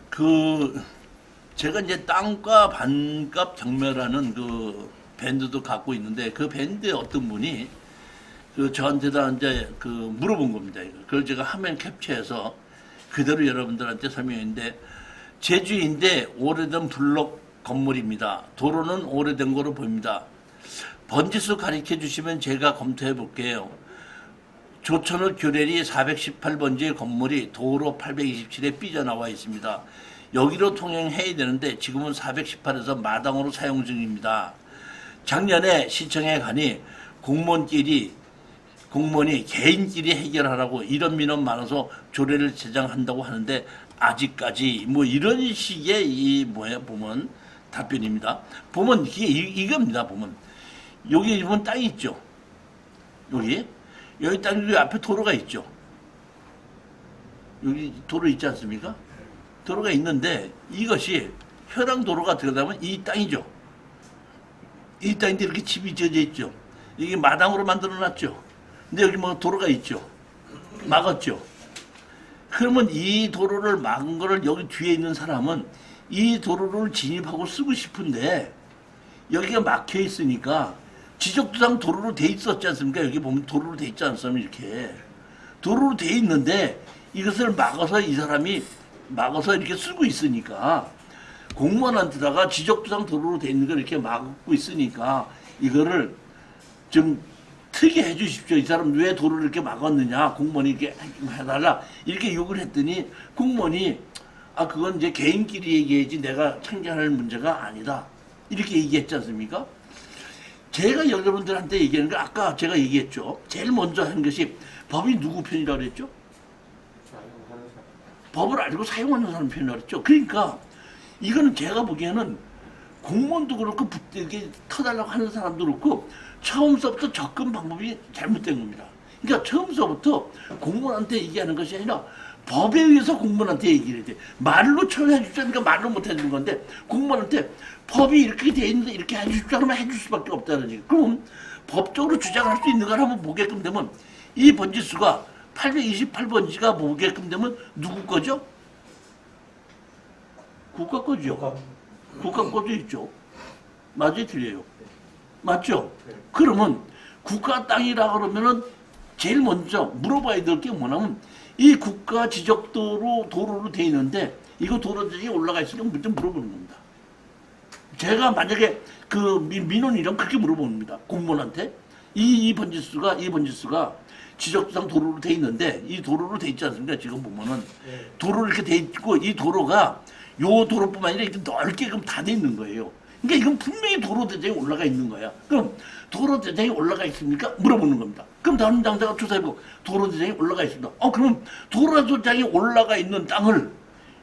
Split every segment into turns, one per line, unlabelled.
그 제가 이제 땅과 반값 경매라는 그 밴드도 갖고 있는데 그 밴드에 어떤 분이 그 저한테다 이제 그 물어본 겁니다. 그걸 제가 화면 캡처해서 그대로 여러분들한테 설명했는데 제주인데 오래된 블록 건물입니다. 도로는 오래된 거로 보입니다. 번지수 가르쳐 주시면 제가 검토해 볼게요. 조천읍 교례리 418번지의 건물이 도로 827에 삐져나와 있습니다. 여기로 통행해야 되는데 지금은 418에서 마당으로 사용 중입니다. 작년에 시청에 가니 공무원이 개인끼리 해결하라고 이런 민원 많아서 조례를 제정한다고 하는데 아직까지 뭐 이런 식의 이 뭐야 보면 답변입니다. 보면 이겁니다. 보면 여기 보면 땅이 있죠. 여기 땅 앞에 도로가 있죠. 여기 도로 있지 않습니까? 도로가 있는데 이것이 현황 도로가 들어가면 이 땅이죠. 이 땅인데 이렇게 집이 지어져 있죠. 이게 마당으로 만들어 놨죠. 근데 여기 뭐 도로가 있죠. 막았죠. 그러면 이 도로를 막은 거를 여기 뒤에 있는 사람은 이 도로를 진입하고 쓰고 싶은데 여기가 막혀 있으니까 지적도상 도로로 돼 있었지 않습니까? 여기 보면 도로로 돼 있지 않습니까? 이렇게 도로로 돼 있는데 이것을 막아서 이 사람이 막아서 이렇게 쓰고 있으니까 공무원한테다가 지적도상 도로로 돼 있는 걸 이렇게 막고 있으니까 이거를 좀 트게 해 주십시오. 이 사람 왜 도로를 이렇게 막았느냐. 공무원이 이렇게 해달라. 이렇게 요구를 했더니 공무원이 그건 이제 개인끼리 얘기해야지 내가 참견할 문제가 아니다. 이렇게 얘기했지 않습니까? 제가 여러분들한테 얘기하는 거 아까 제가 얘기했죠. 제일 먼저 한 것이 법이 누구 편이라고 그랬죠? 법을 알고 사용하는 사람 편이라고 그랬죠. 그러니까 이거는 제가 보기에는 공무원도 그렇고 이렇게 터달라고 하는 사람도 그렇고 처음서부터 접근 방법이 잘못된 겁니다. 그러니까 처음서부터 공무원한테 얘기하는 것이 아니라 법에 의해서 공무원한테 얘기를 해야 돼. 말로 처리해 주자니까 말로 못 해주는 건데 공무원한테 법이 이렇게 돼 있는데 이렇게 해주십시오 하면 해줄 수밖에 없다는 얘기. 그럼 법적으로 주장할 수 있는 걸 한번 보게끔 되면 이 번지수가 828번지가 보게끔 되면 누구 거죠? 국가 거죠. 국가 거죠 있죠. 맞아요, 틀려요. 맞죠? 그러면 국가 땅이라 그러면은 제일 먼저 물어봐야 될 게 뭐냐면 이 국가 지적도로 도로로 돼 있는데 이거 도로들이 올라가 있으니까 먼저 물어보는 겁니다. 제가 만약에 그 민원이랑 그렇게 물어보는 겁니다. 공무원한테 이 번지수가 지적도상 도로로 돼 있는데 이 도로로 돼 있지 않습니까? 지금 보면은 도로 이렇게 돼 있고 이 도로가 요 도로뿐만 아니라 이렇게 넓게 그럼 다 돼 있는 거예요. 그러니까 이건 분명히 도로 대장이 올라가 있는 거야. 그럼 도로 대장이 올라가 있습니까? 물어보는 겁니다. 그럼 다른 당사가 조사해보고 도로 대장이 올라가 있습니다. 그럼 도로 대장이 올라가 있는 땅을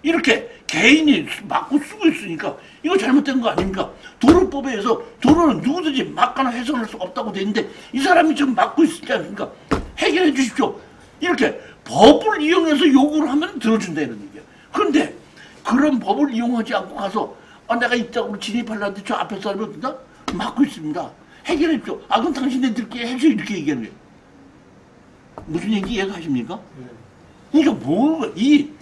이렇게 개인이 막고 쓰고 있으니까 이거 잘못된 거 아닙니까? 도로법에 의해서 도로는 누구든지 막거나 훼손할 수 없다고 돼 있는데 이 사람이 지금 막고 있지 않습니까? 해결해 주십시오. 이렇게 법을 이용해서 요구를 하면 들어준다 이런 얘기야. 그런데 그런 법을 이용하지 않고 가서 내가 입장으로 진입하려는데 저 앞에 사람이 어떤다? 막고 있습니다. 해결해 주십시오. 그럼 당신네들끼리 해줘 이렇게 얘기하는 거예요. 무슨 얘기 이해가십니까? 그러니까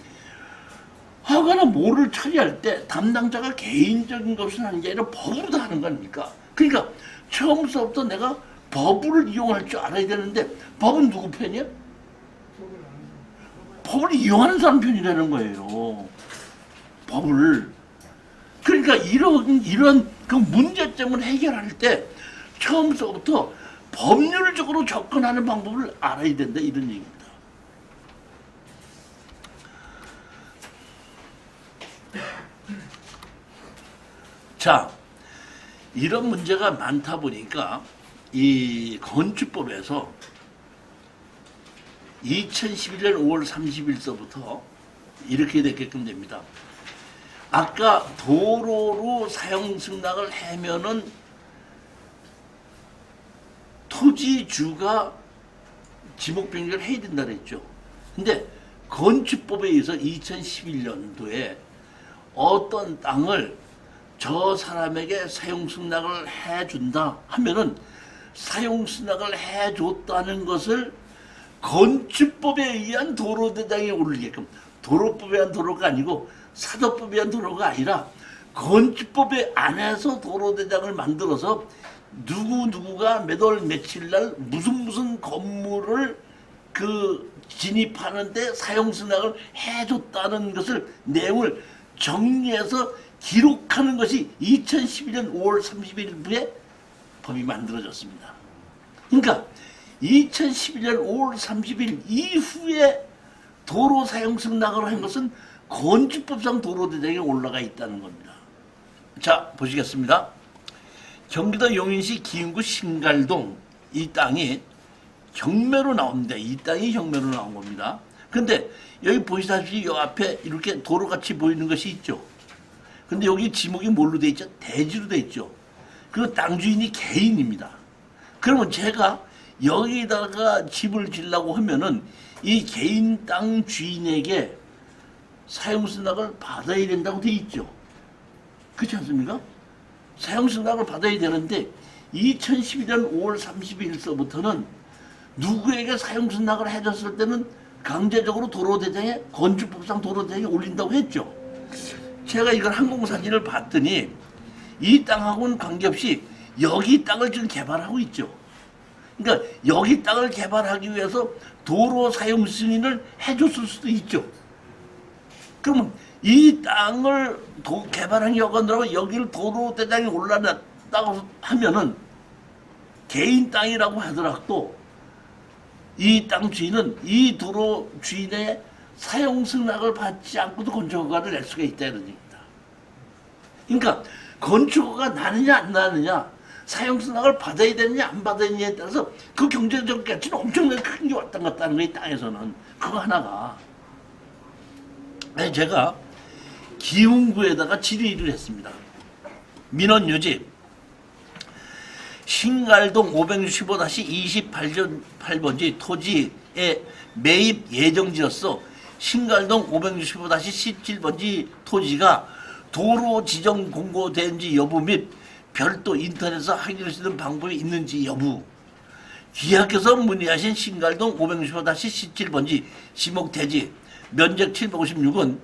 하거나 뭐를 처리할 때 담당자가 개인적인 것을 하는 게 아니라 법으로 다 하는 거 아닙니까? 그러니까 처음부터 내가 법을 이용할 줄 알아야 되는데 법은 누구 편이야? 법을 이용하는 사람 편이라는 거예요. 법을. 그러니까 이런 그 문제점을 해결할 때 처음부터 법률적으로 접근하는 방법을 알아야 된다 이런 얘기입니다. 자, 이런 문제가 많다 보니까 이 건축법에서 2011년 5월 30일서부터 이렇게 됐게끔 됩니다. 아까 도로로 사용 승낙을 하면은 토지주가 지목변경을 해야 된다 그랬죠. 근데 건축법에 의해서 2011년도에 어떤 땅을 저 사람에게 사용 승낙을 해준다 하면은 사용 승낙을 해줬다는 것을 건축법에 의한 도로대장에 올리게끔 도로법에 의한 도로가 아니고 사도법에 의한 도로가 아니라 건축법에 안에서 도로대장을 만들어서 누구누구가 몇 월 며칠 날 무슨 건물을 그 진입하는데 사용승낙을 해줬다는 것을 내용을 정리해서 기록하는 것이 2012년 5월 30일부에 법이 만들어졌습니다. 그러니까 2011년 5월 30일 이후에 도로 사용승낙을 한 것은 건축법상 도로대장에 올라가 있다는 겁니다. 자, 보시겠습니다. 경기도 용인시 기흥구 신갈동 이 땅이 경매로 나옵니다. 이 땅이 경매로 나온 겁니다. 근데 여기 보시다시피 이 앞에 이렇게 도로같이 보이는 것이 있죠. 근데 여기 지목이 뭘로 돼 있죠? 대지로 돼 있죠. 그 땅 주인이 개인입니다. 그러면 제가 여기다가 집을 지으려고 하면은 이 개인 땅 주인에게 사용승낙을 받아야 된다고 돼 있죠. 그렇지 않습니까? 사용승낙을 받아야 되는데 2012년 5월 30일서부터는 누구에게 사용승낙을 해줬을 때는 강제적으로 도로대장에 건축법상 도로대장에 올린다고 했죠. 제가 이걸 항공사진을 봤더니 이 땅하고는 관계없이 여기 땅을 지금 개발하고 있죠. 그러니까 여기 땅을 개발하기 위해서 도로 사용 승인을 해줬을 수도 있죠. 그러면 이 땅을 개발한 여건으로 여기를 도로대장에 올라놨다고 하면은 개인 땅이라고 하더라도 이 땅 주인은 이 도로 주인의 사용 승낙을 받지 않고도 건축허가를 낼 수가 있다는 얘기입니다. 그러니까 건축허가 나느냐 안 나느냐, 사용 승낙을 받아야 되느냐 안 받아야 되느냐에 따라서 그 경제적 가치는 엄청나게 큰 게 왔다 갔다 하는 거예요. 땅에서는. 그거 하나가. 제가 기흥구에다가 질의를 했습니다. 민원유지 신갈동 565-28번지 토지에 매입 예정지였어. 신갈동 565-17번지 토지가 도로 지정 공고된지 여부 및 별도 인터넷에서 확인할 수 있는 방법이 있는지 여부. 귀하께서 문의하신 신갈동 565-17번지 지목대지 면적 756은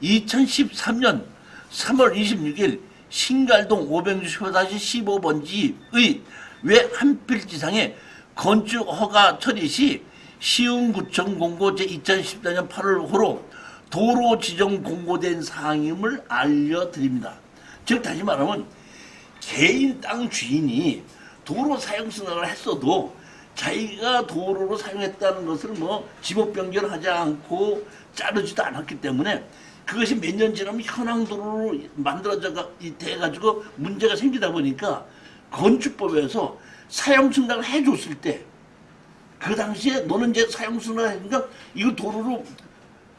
2013년 3월 26일 신갈동 565-15번지의 외 한 필지상에 건축허가 처리 시 시흥구청 공고 제2014년 8월호로 도로 지정 공고된 사항임을 알려드립니다. 즉 다시 말하면 개인 땅 주인이 도로 사용 승낙을 했어도 자기가 도로로 사용했다는 것을 뭐 지목 변경하지 않고 자르지도 않았기 때문에 그것이 몇 년 지나면 현황도로로 만들어져 돼가지고 문제가 생기다 보니까 건축법에서 사용승낙을 해줬을 때 그 당시에 너는 이제 사용승낙을 했으니까 이거 도로로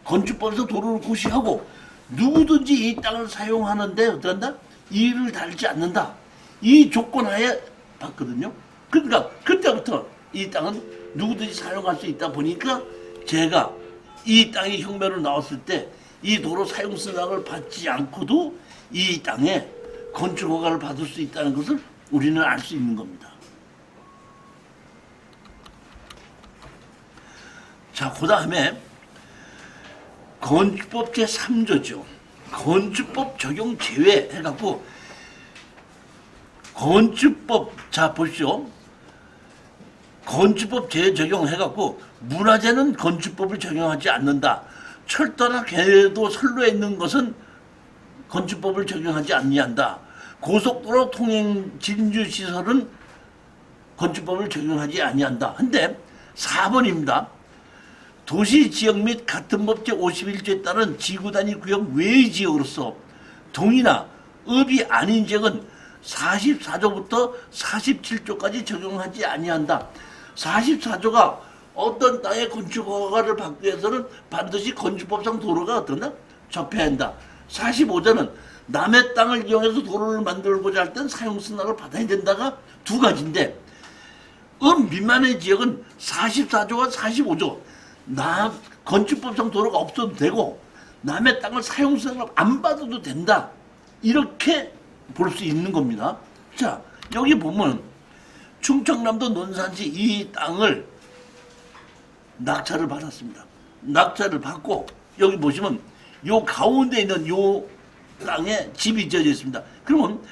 건축법에서 도로를 고시하고 누구든지 이 땅을 사용하는데 어떡한다? 이를 달지 않는다. 이 조건 하에 봤거든요. 그러니까 그때부터 이 땅은 누구든지 사용할 수 있다 보니까 제가 이 땅이 흉매로 나왔을 때 이 도로 사용승낙을 받지 않고도 이 땅에 건축허가를 받을 수 있다는 것을 우리는 알 수 있는 겁니다. 자, 그 다음에 건축법 제3조죠. 건축법 적용 제외 해갖고 건축법, 자 보시죠. 건축법 재적용해갖고 문화재는 건축법을 적용하지 않는다. 철도나 궤도 선로에 있는 것은 건축법을 적용하지 아니한다. 고속도로 통행 진주시설은 건축법을 적용하지 아니한다. 근데 4번입니다. 도시지역 및 같은 법 제51조에 따른 지구단위 구역 외의 지역으로서 동이나 읍이 아닌 지역은 44조부터 47조까지 적용하지 아니한다. 44조가 어떤 땅의 건축허가를 받기 위해서는 반드시 건축법상 도로가 어떤다? 접해야 한다. 45조는 남의 땅을 이용해서 도로를 만들고자 할 땐 사용승낙을 받아야 된다가 두 가지인데 미만의 지역은 44조와 45조 건축법상 도로가 없어도 되고 남의 땅을 사용승낙을 안 받아도 된다. 이렇게 볼 수 있는 겁니다. 자, 여기 보면 충청남도 논산시 이 땅을 낙찰을 받았습니다. 낙찰을 받고 여기 보시면 요 가운데 있는 요 땅에 집이 지어져 있습니다. 그러면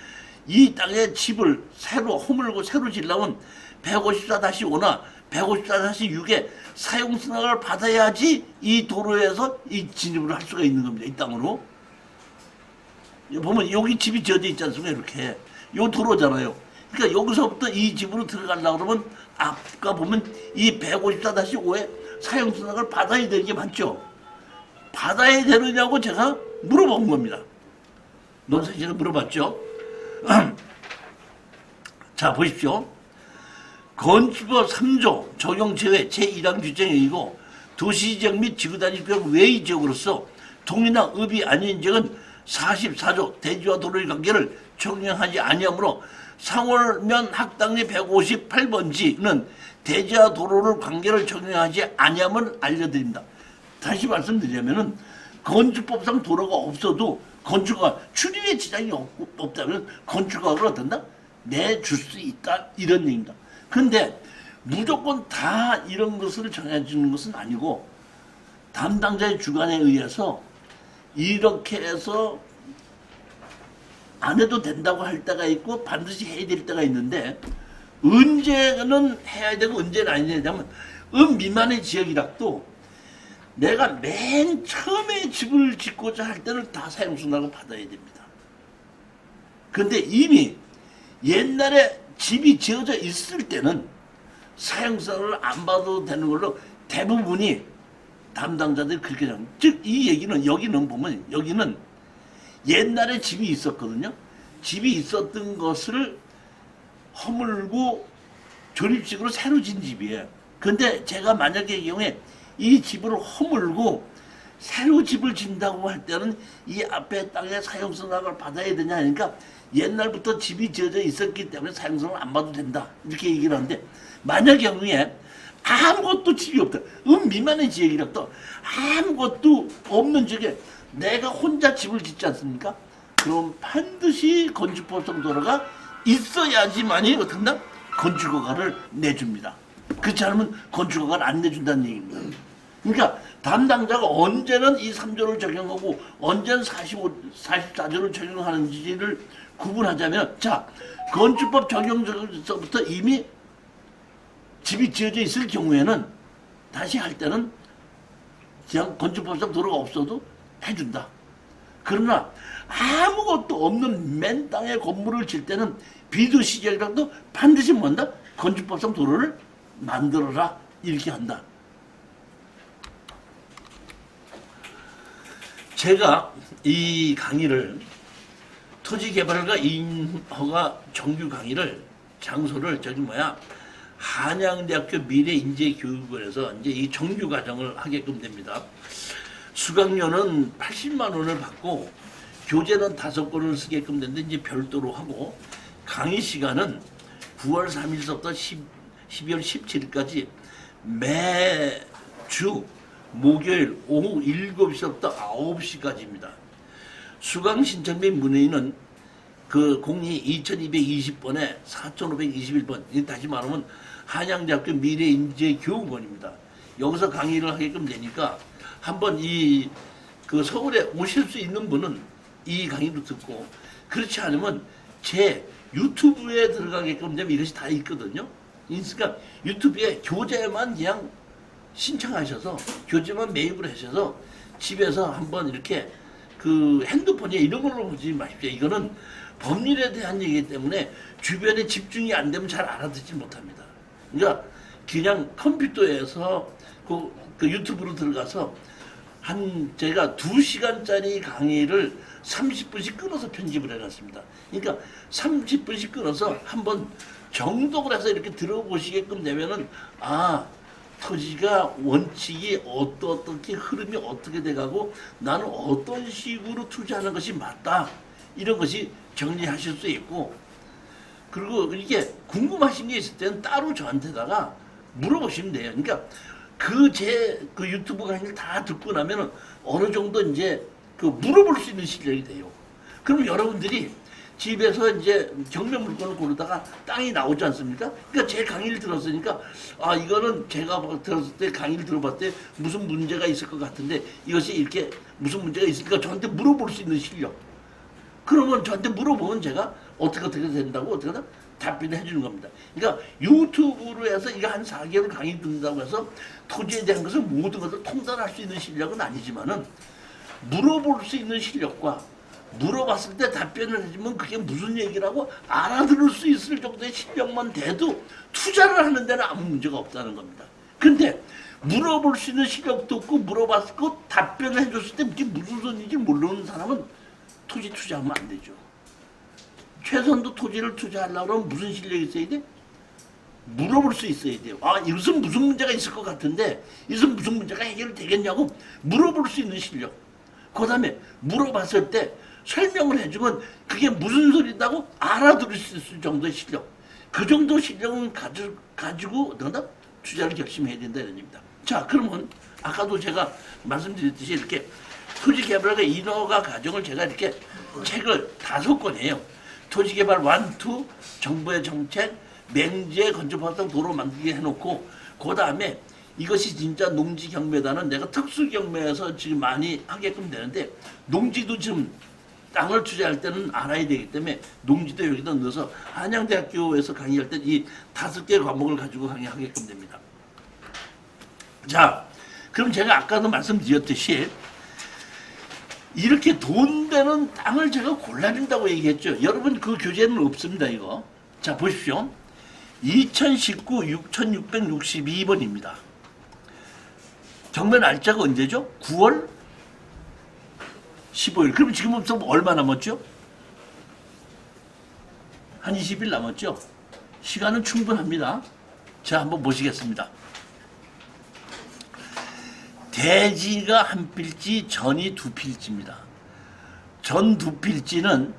이 땅에 집을 새로 허물고 새로 지으려면 154-5나 154-6의 사용승낙을 받아야지 이 도로에서 이 진입을 할 수가 있는 겁니다. 이 땅으로. 보면 여기 집이 지어져 있지 않습니까? 이렇게. 요 도로잖아요. 그러니까 여기서부터 이 집으로 들어가려고 그러면 아까 보면 이 154-5의 사용승낙을 받아야 되는 게 맞죠? 받아야 되느냐고 제가 물어본 겁니다. 논사실을 물어봤죠. 자, 보십시오. 건축법 3조 적용 제외 제1항 규정에 의거 도시지역 및 지구단위구역 외의 지역으로서 동이나 읍이 아닌 지역은 44조 대지와 도로의 관계를 적용하지 아니하므로 상월면 학당리 158번지는 대지와 도로를 관계를 적용하지 아니함을 알려드립니다. 다시 말씀드리자면은 건축법상 도로가 없어도 건축가 출입에 지장이 없다면 건축가를 어떤다? 내줄 수 있다 이런 얘기입니다. 근데 무조건 다 이런 것을 정해주는 것은 아니고 담당자의 주관에 의해서 이렇게 해서 안 해도 된다고 할 때가 있고 반드시 해야 될 때가 있는데 언제는 해야 되고 언제는 안 해야 되냐면 미만의 지역이라도 내가 맨 처음에 집을 짓고자 할 때는 다 사용승낙을 받아야 됩니다. 근데 이미 옛날에 집이 지어져 있을 때는 사용승낙을 안 받아도 되는 걸로 대부분이 담당자들이 그렇게 합니다. 즉 이 얘기는 여기는 보면 여기는 옛날에 집이 있었거든요. 집이 있었던 것을 허물고 조립식으로 새로 진 집이에요. 근데 제가 만약에 이 경우에 이 집을 허물고 새로 집을 짓는다고 할 때는 이 앞에 땅에 사용승낙을 받아야 되냐 하니까 옛날부터 집이 지어져 있었기 때문에 사용승낙을 안 받아도 된다 이렇게 얘기를 하는데 만약 경우에 아무것도 집이 없다 미만의 지역이라도 아무것도 없는 지역에 내가 혼자 집을 짓지 않습니까? 그럼 반드시 건축법상 도로가 있어야지만이 어떤다? 건축허가를 내줍니다. 그렇지 않으면 건축허가를 안 내준다는 얘기입니다. 그러니까 담당자가 언제는 이 3조를 적용하고 언제는 44조를 적용하는지를 구분하자면 자 건축법 적용서부터 이미 집이 지어져 있을 경우에는 다시 할 때는 그냥 건축법상 도로가 없어도 해준다. 그러나 아무것도 없는 맨 땅에 건물을 질 때는 비도시지역이라도 반드시 뭔다? 건축법상 도로를 만들어라 이렇게 한다. 제가 이 강의를 토지개발과 인허가 정규 강의를 장소를 한양대학교 미래인재교육원에서 이제 이 정규 과정을 하게끔 됩니다. 수강료는 80만 원을 받고 교재는 5권을 쓰게끔 되는데 이제 별도로 하고 강의 시간은 9월 3일서부터 12월 17일까지 매주 목요일 오후 7시부터 9시까지입니다. 수강 신청 및 문의는 그 02-2220번에 4521번 다시 말하면 한양대학교 미래인재교육원입니다. 여기서 강의를 하게끔 되니까 한번 그 서울에 오실 수 있는 분은 이 강의를 듣고 그렇지 않으면 제 유튜브에 들어가게끔 되면 이것이 다 있거든요. 그러니까 유튜브에 교재만 그냥 신청하셔서 교재만 매입을 하셔서 집에서 한번 이렇게 그 핸드폰에 이런 걸로 보지 마십시오. 이거는 법률에 대한 얘기이기 때문에 주변에 집중이 안 되면 잘 알아듣지 못합니다. 그러니까 그냥 컴퓨터에서 그 유튜브로 들어가서 제가 2시간짜리 강의를 30분씩 끊어서 편집을 해놨습니다. 그러니까 30분씩 끊어서 한번 정독을 해서 이렇게 들어보시게끔 되면은 토지가 원칙이 어떻게 흐름이 어떻게 돼가고 나는 어떤 식으로 투자하는 것이 맞다 이런 것이 정리하실 수 있고 그리고 이게 궁금하신 게 있을 때는 따로 저한테다가 물어보시면 돼요. 그러니까 그 유튜브 강의를 다 듣고 나면은 어느 정도 이제 그 물어볼 수 있는 실력이 돼요. 그럼 여러분들이 집에서 이제 경매 물건을 고르다가 땅이 나오지 않습니까? 그러니까 제 강의를 들었으니까 아 이거는 제가 들었을 때 강의를 들어봤을 때 무슨 문제가 있을 것 같은데 이것이 이렇게 무슨 문제가 있으니까 저한테 물어볼 수 있는 실력. 그러면 저한테 물어보면 제가 어떻게 된다고 어떻게 답변을 해주는 겁니다. 그러니까 유튜브로 해서 이거 한 4개월 강의 듣는다고 해서 토지에 대한 것을 모든 것을 통달할 수 있는 실력은 아니지만은 물어볼 수 있는 실력과 물어봤을 때 답변을 해주면 그게 무슨 얘기라고 알아들을 수 있을 정도의 실력만 돼도 투자를 하는 데는 아무 문제가 없다는 겁니다. 근데 물어볼 수 있는 실력도 없고 물어봤을 거 답변을 해줬을 때 이게 무슨 소리인지 모르는 사람은 토지 투자하면 안 되죠. 최선도 토지를 투자하려고 하면 무슨 실력이 있어야 돼? 물어볼 수 있어야 돼요. 아, 이것은 무슨 문제가 있을 것 같은데 이것은 무슨 문제가 해결되겠냐고 물어볼 수 있는 실력. 그 다음에 물어봤을 때 설명을 해주면 그게 무슨 소리다고 알아들을 수 있을 정도의 실력. 그 정도 실력은 가지고 투자를 결심해야 된다 이런 얘기입니다. 자, 그러면 아까도 제가 말씀드렸듯이 이렇게 토지개발과 인허가 과정을 제가 이렇게 책을 5권이에요. 토지개발 1, 2, 정부의 정책, 맹지의 건조파상 도로 만들게 해놓고 그 다음에 이것이 진짜 농지경매다는 내가 특수경매에서 지금 많이 하게끔 되는데 농지도 지금 땅을 투자할 때는 알아야 되기 때문에 농지도 여기다 넣어서 한양대학교에서 강의할 때 이 5개 과목을 가지고 강의하게끔 됩니다. 자, 그럼 제가 아까도 말씀드렸듯이 이렇게 돈 되는 땅을 제가 골라낸다고 얘기했죠. 여러분 그 교재는 없습니다 이거. 자 보십시오. 2019 6662번입니다. 경매 날짜가 언제죠? 9월 15일. 그럼 지금부터 얼마 남았죠? 한 20일 남았죠? 시간은 충분합니다. 자 한번 보시겠습니다. 대지가 한 필지, 전이 2필지입니다. 전 2필지는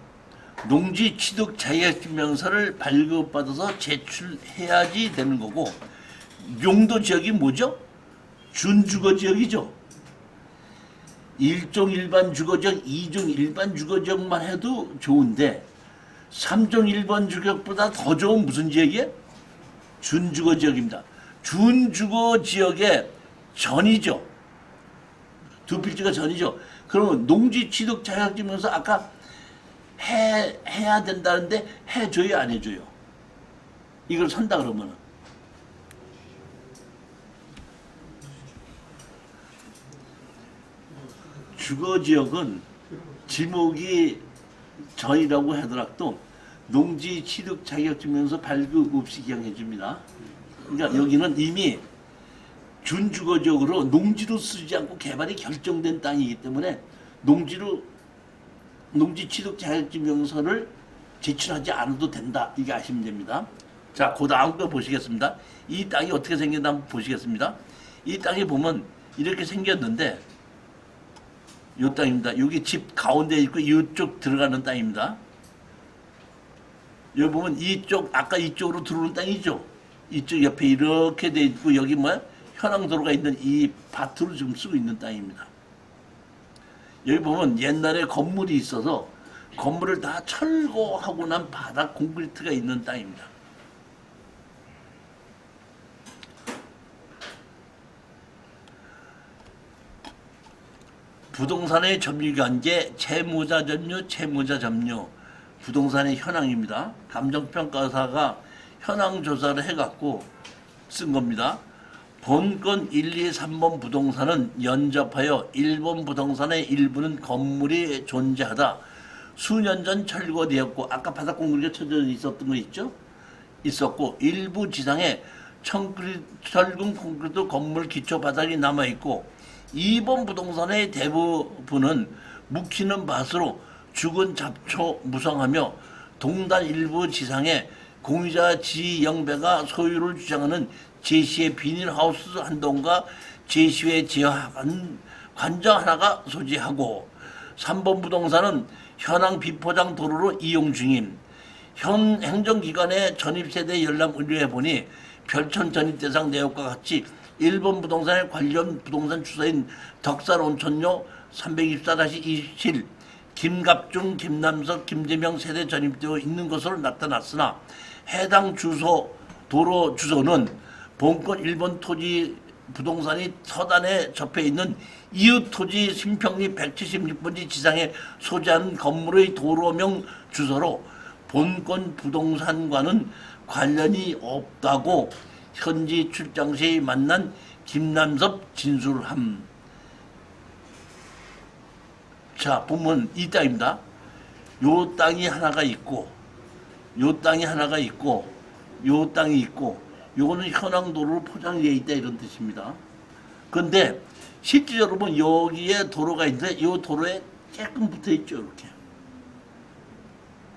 농지 취득 자격증명서를 발급받아서 제출해야지 되는 거고 용도 지역이 뭐죠? 준주거 지역이죠. 1종 일반 주거지역, 2종 일반 주거지역만 해도 좋은데 3종 일반 주거지역보다 더 좋은 무슨 지역이에요? 준주거 지역입니다. 준주거 지역의 전이죠. 2필지가 전이죠. 그러면 농지 취득 자격증명서 아까 해야 된다는데 해줘요 안 해줘요? 이걸 산다 그러면은 주거지역은 지목이 전이라고 하더라도 농지 취득 자격증명서 발급 없이 그냥 해줍니다. 그러니까 여기는 이미 준주거지역으로 농지로 쓰지 않고 개발이 결정된 땅이기 때문에 농지 취득 자격증명서를 제출하지 않아도 된다. 이게 아시면 됩니다. 자, 그 다음 거 보시겠습니다. 이 땅이 어떻게 생겼나 한번 보시겠습니다. 이 땅에 보면 이렇게 생겼는데 이 땅입니다. 여기 집 가운데 있고 이쪽 들어가는 땅입니다. 여기 보면 이쪽 아까 이쪽으로 들어오는 땅이죠. 이쪽 옆에 이렇게 돼 있고 여기 뭐야? 현황도로가 있는 이 밭으로 지금 쓰고 있는 땅입니다. 여기 보면 옛날에 건물이 있어서 건물을 다 철거하고 난 바닥 콘크리트가 있는 땅입니다. 부동산의 점유관계, 채무자 점유, 부동산의 현황입니다. 감정평가사가 현황 조사를 해갖고 쓴 겁니다. 본건 1, 2, 3번 부동산은 연접하여 1번 부동산의 일부는 건물이 존재하다. 수년 전 철거되었고 아까 바닥 콘크리트가 쳐져 있었던 거 있죠? 있었고 일부 지상에 철근 콘크리트 건물 기초 바닥이 남아있고 2번 부동산의 대부분은 묵히는 밭으로 죽은 잡초 무성하며 동단 일부 지상에 공유자 지영배가 소유를 주장하는 제시의 비닐하우스 한 동과 제시의 지하 관정 하나가 소지하고 3번 부동산은 현황 비포장 도로로 이용 중임. 현 행정기관의 전입세대 열람 의뢰해 보니 별천 전입 대상 내역과 같이 1번 부동산의 관련 부동산 주소인 덕산 온천로 324-27 김갑중, 김남석, 김재명 세대 전입되어 있는 것으로 나타났으나 해당 도로 주소는 본권 일본 토지 부동산이 서단에 접해 있는 이웃 토지 신평리 176번지 지상에 소재한 건물의 도로명 주소로 본권 부동산과는 관련이 없다고 현지 출장 시 만난 김남섭 진술함. 자, 보면 이 땅입니다. 요 땅이 하나가 있고, 요 땅이 하나가 있고, 요 땅이 있고, 요거는 현황도로로 포장되어 있다 이런 뜻입니다. 그런데 실질적으로 보면 여기에 도로가 있는데 요 도로에 조금 붙어 있죠. 이렇게.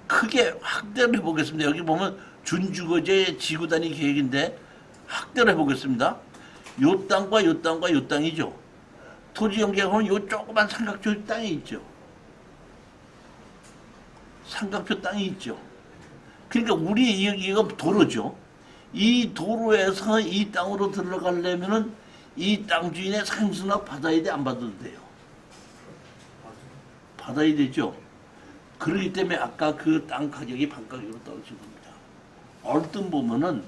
크게 확대를 해보겠습니다. 여기 보면 준주거제 지구단위 계획인데 확대를 해보겠습니다. 요 땅과 요 땅과 요 땅이죠. 토지 연계하면 요 조그만 삼각조 땅이 있죠. 삼각조 땅이 있죠. 그러니까 우리 이거 도로죠. 이 도로에서 이 땅으로 들어가려면은 이 땅 주인의 상수나 받아야 돼, 안 받아도 돼요? 받아야 되죠. 그렇기 때문에 아까 그 땅 가격이 반가격으로 떨어진 겁니다. 얼뜻 보면은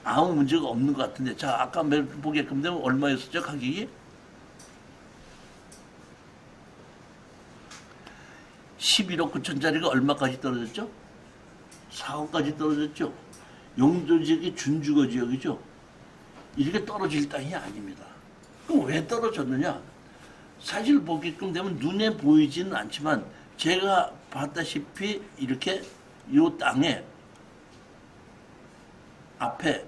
아무 문제가 없는 것 같은데, 자, 아까 보게끔 되면 얼마였었죠, 가격이? 11억 9천짜리가 얼마까지 떨어졌죠? 4억까지 떨어졌죠. 용도지역이 준주거 지역이죠. 이렇게 떨어질 땅이 아닙니다. 그럼 왜 떨어졌느냐? 사실 보게끔 되면 눈에 보이지는 않지만 제가 봤다시피 이렇게 요 땅에 앞에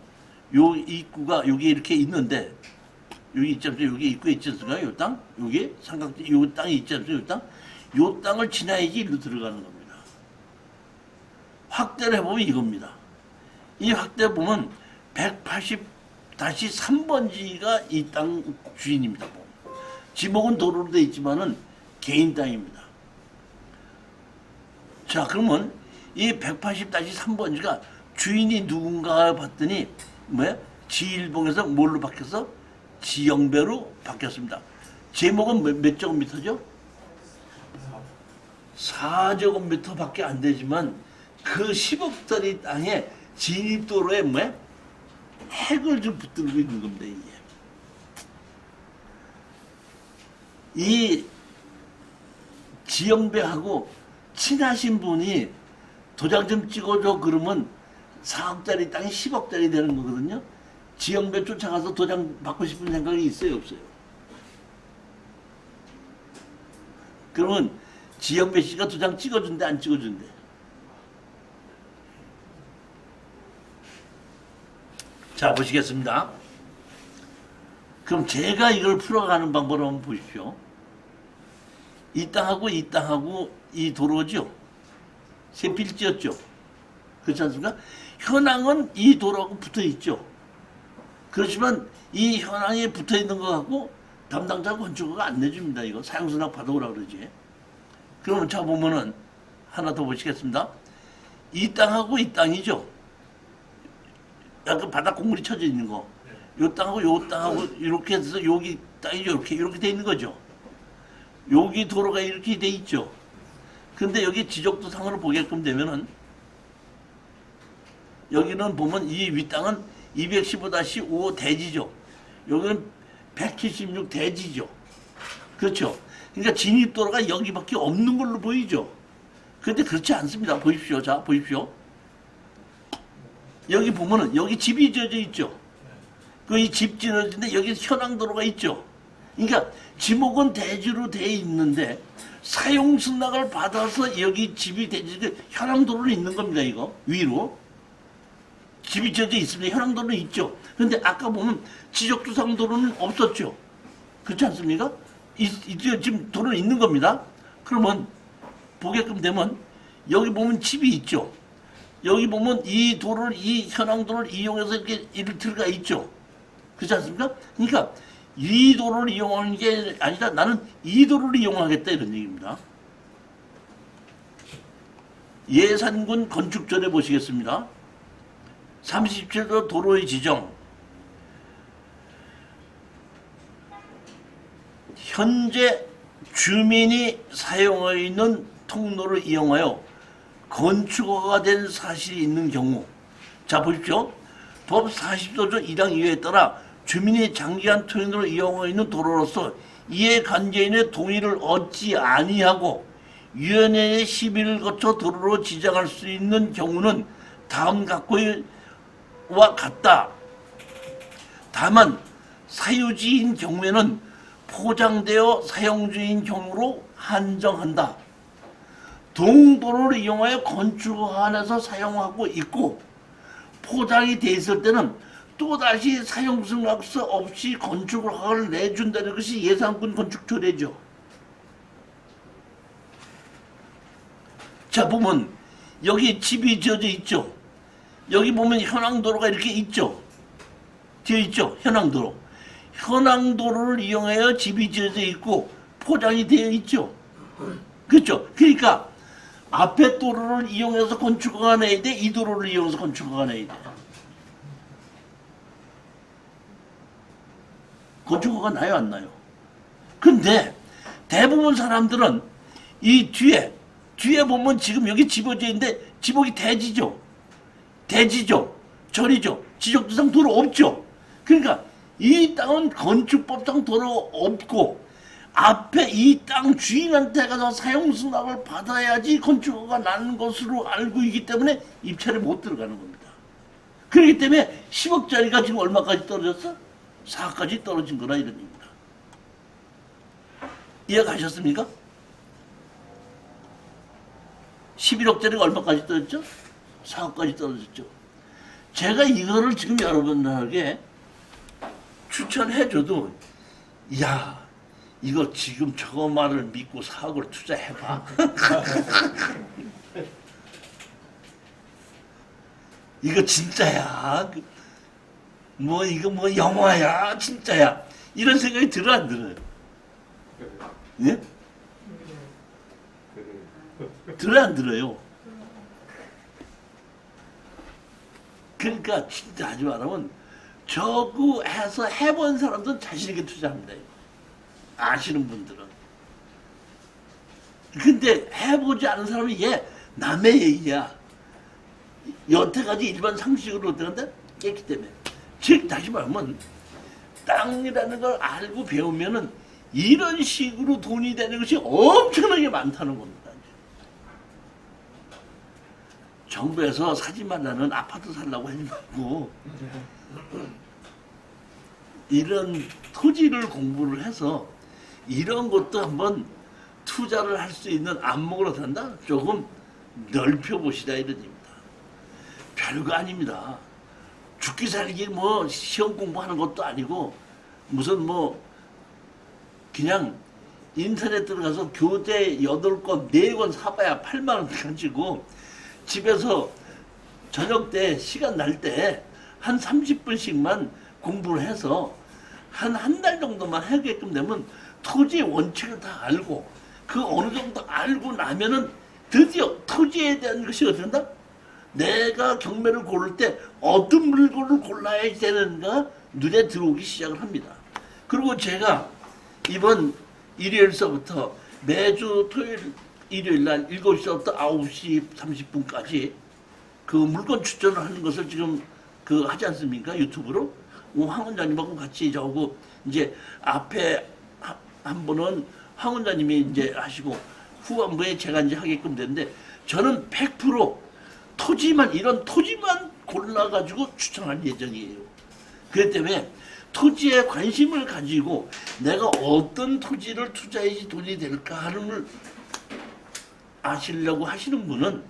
요 입구가 여기 이렇게 있는데 여기 있지 않습니까? 여기 입구에 있지 않습니까? 요 땅? 여기 삼각대 요 땅이 있지 않습니까? 요 땅? 요 땅을 지나야지 일로 들어가는 겁니다. 확대를 해보면 이겁니다. 이 확대 보면 180-3번지가 이 땅 주인입니다. 지목은 도로로 되어 있지만은 개인 땅입니다. 자, 그러면 이 180-3번지가 주인이 누군가 봤더니 뭐야? 지일봉에서 뭘로 바뀌어서 지영배로 바뀌었습니다. 제목은 몇 제곱미터죠? 4제곱미터밖에 안 되지만 그 10억짜리 땅에 진입도로에 뭐야? 핵을 좀 붙들고 있는 겁니다. 이게. 이 지영배하고 친하신 분이 도장 좀 찍어줘 그러면 4억짜리 땅이 10억짜리 되는 거거든요. 지영배 쫓아가서 도장 받고 싶은 생각이 있어요, 없어요? 그러면 지영배 씨가 도장 찍어준대, 안 찍어준대? 자, 보시겠습니다. 그럼 제가 이걸 풀어가는 방법을 한번 보십시오. 이 땅하고 이 땅하고 이 도로죠. 세 필지였죠. 그렇지 않습니까? 현황은 이 도로하고 붙어 있죠. 그렇지만 이 현황에 붙어 있는 거 갖고 담당자 건축가가 안 내줍니다. 이거 사용수납 받아오라 그러지. 그러면 자 보면은 하나 더 보시겠습니다. 이 땅하고 이 땅이죠. 약간 바닥 공물이 쳐져 있는 거. 요 땅하고 요 땅하고 이렇게 해서 여기 땅이죠. 이렇게 돼 있는 거죠. 여기 도로가 이렇게 돼 있죠. 근데 여기 지적도상으로 보게끔 되면은 여기는 보면 이 윗땅은 215-5 대지죠. 여기는 176 대지죠. 그렇죠. 그러니까 진입도로가 여기밖에 없는 걸로 보이죠. 그런데 그렇지 않습니다. 보십시오. 자, 보십시오. 여기 보면은 여기 집이 지어져 있죠. 그 이 집 지어진데 여기 현황도로가 있죠. 그러니까 지목은 대지로 돼 있는데 사용 승낙을 받아서 여기 집이 대지 현황도로는 있는 겁니다. 이거 위로 집이 지어져 있습니다. 현황도로는 있죠. 그런데 아까 보면 지적주상 도로는 없었죠. 그렇지 않습니까? 지금 도로는 있는 겁니다. 그러면 보게끔 되면 여기 보면 집이 있죠. 여기 보면 이 도로를 이 현황도로를 이용해서 이렇게 들어가 있죠. 그렇지 않습니까? 그러니까 이 도로를 이용하는 게 아니라 나는 이 도로를 이용하겠다 이런 얘기입니다. 예산군 건축전에 보시겠습니다. 37도 도로의 지정. 현재 주민이 사용하고 있는 통로를 이용하여 건축허가가 된 사실이 있는 경우, 자 보십시오. 법 40조조 1항 2호에 따라 주민이 장기간 통로를 이용하고 있는 도로로서 이에 관계인의 동의를 얻지 아니하고 위원회의 심의를 거쳐 도로로 지정할 수 있는 경우는 다음 각호와 같다. 다만 사유지인 경우에는 포장되어 사용 중인 경우로 한정한다. 동도로를 이용하여 건축허가 안에서 사용하고 있고 포장이 돼 있을 때는 또다시 사용승낙서 없이 건축허가를 내준다는 것이 예산군 건축조례죠. 자 보면 여기 집이 지어져 있죠. 여기 보면 현황도로가 이렇게 있죠. 되어 있죠. 현황도로. 현황도로를 이용하여 집이 지어져 있고 포장이 되어 있죠. 그렇죠. 그러니까 앞에 도로를 이용해서 건축허가 내야 돼. 이 도로를 이용해서 건축허가 내야 돼. 건축허가 나요 안 나요? 근데 대부분 사람들은 이 뒤에 보면 지금 여기 집어져 있는데 지목이 대지죠. 대지죠. 절이죠. 지적도상 도로 없죠. 그러니까 이 땅은 건축법상 도로 없고 앞에 이 땅 주인한테 가서 사용승낙을 받아야지 건축허가 나는 것으로 알고 있기 때문에 입찰에 못 들어가는 겁니다. 그렇기 때문에 10억짜리가 지금 얼마까지 떨어졌어? 4까지 떨어진 거라 이런 얘기입니다. 이해가셨습니까? 11억짜리가 얼마까지 떨어졌죠? 4억까지 떨어졌죠. 제가 이거를 지금 여러분들에게 추천해줘도 야 이거 지금 저거 말을 믿고 4억을 투자해봐. 이거 진짜야. 뭐 이거 뭐 영화야 진짜야. 이런 생각이 들어 안 들어요? 예? 들어 안 들어요? 그러니까 진짜 하지 말라면 저거 해서 해본 사람들은 자신있게 투자합니다. 아시는 분들은. 근데 해보지 않은 사람은 얘 남의 얘기야. 여태까지 일반 상식으로 어떻게 깼기 때문에. 즉 다시 말하면 땅이라는 걸 알고 배우면은 이런 식으로 돈이 되는 것이 엄청나게 많다는 겁니다. 정부에서 사지 말라는 아파트 살라고 하지 말고 이런 토지를 공부를 해서 이런 것도 한번 투자를 할 수 있는 안목으로 산다? 조금 넓혀보시다 이런 얘기입니다. 별거 아닙니다. 죽기 살기 뭐 시험 공부하는 것도 아니고 무슨 뭐 그냥 인터넷 들어가서 교재 8권, 4권 사봐야 8만 원 가지고 집에서 저녁 때 시간 날 때 한 30분씩만 공부를 해서 한 달 정도만 하게끔 되면 토지의 원칙을 다 알고 그 어느 정도 알고 나면은 드디어 토지에 대한 것이 어떻게 한다? 내가 경매를 고를 때 어떤 물건을 골라야 되는가 눈에 들어오기 시작을 합니다. 그리고 제가 이번 일요일서부터 매주 토요일 일요일 날 7시부터 9시 30분까지 그 물건 추천을 하는 것을 지금 그 하지 않습니까? 유튜브로. 황 원장님하고 같이 저하고 이제 앞에 한 분은 황 원장님이 이제 하시고 후반부에 제가 이제 하게끔 되는데 저는 100% 토지만 이런 토지만 골라가지고 추천할 예정이에요. 그렇기 때문에 토지에 관심을 가지고 내가 어떤 토지를 투자해야지 돈이 될까 하는 걸 아시려고 하시는 분은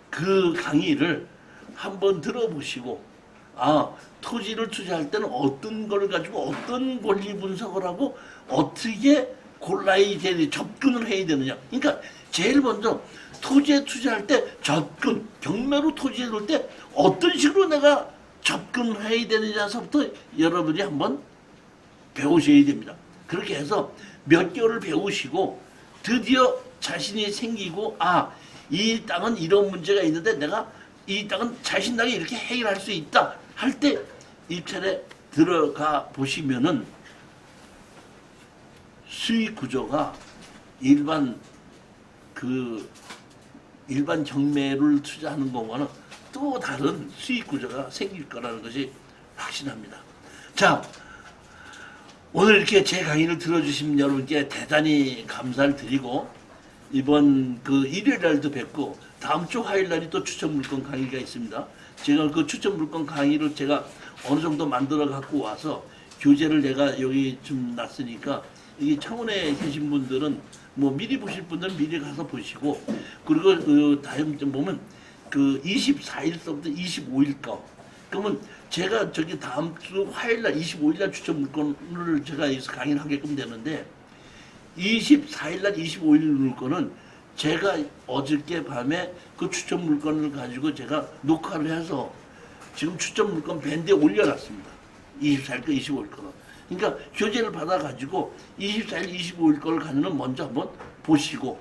그 강의를 한번 들어보시고 아 토지를 투자할 때는 어떤 걸 가지고 어떤 권리 분석을 하고 어떻게 골라야 되는 접근을 해야 되느냐. 그러니까 제일 먼저 토지에 투자할 때 접근 경매로 토지에 놓을 때 어떤 식으로 내가 접근해야 되느냐서부터 여러분이 한번 배우셔야 됩니다. 그렇게 해서 몇 개월을 배우시고 드디어 자신이 생기고 아 이 땅은 이런 문제가 있는데 내가 이 땅은 자신나게 이렇게 해결할 수 있다 할 때 입찰에 들어가 보시면은 수익 구조가 일반 일반 경매를 투자하는 것과는 또 다른 수익 구조가 생길 거라는 것이 확신합니다. 자, 오늘 이렇게 제 강의를 들어주신 여러분께 대단히 감사를 드리고, 이번 일요일 날도 뵙고, 다음 주 화요일 날이 또 추천 물건 강의가 있습니다. 제가 그 추천 물건 강의를 제가 어느 정도 만들어 갖고 와서 교재를 내가 여기 좀 놨으니까, 이 청원에 계신 분들은 뭐 미리 보실 분들은 미리 가서 보시고, 그리고 다음 좀 보면 24일서부터 25일 거, 그러면 제가 저기 다음 주 화요일 날 25일 날 추천 물건을 제가 여기서 강의를 하게끔 되는데, 24일 날 25일 물건은 제가 어저께 밤에 그 추천 물건을 가지고 제가 녹화를 해서 지금 추천 물건 밴드에 올려놨습니다. 24일 거, 25일 거. 그러니까 교재를 받아가지고 24일, 25일 거를 가지고는 먼저 한번 보시고,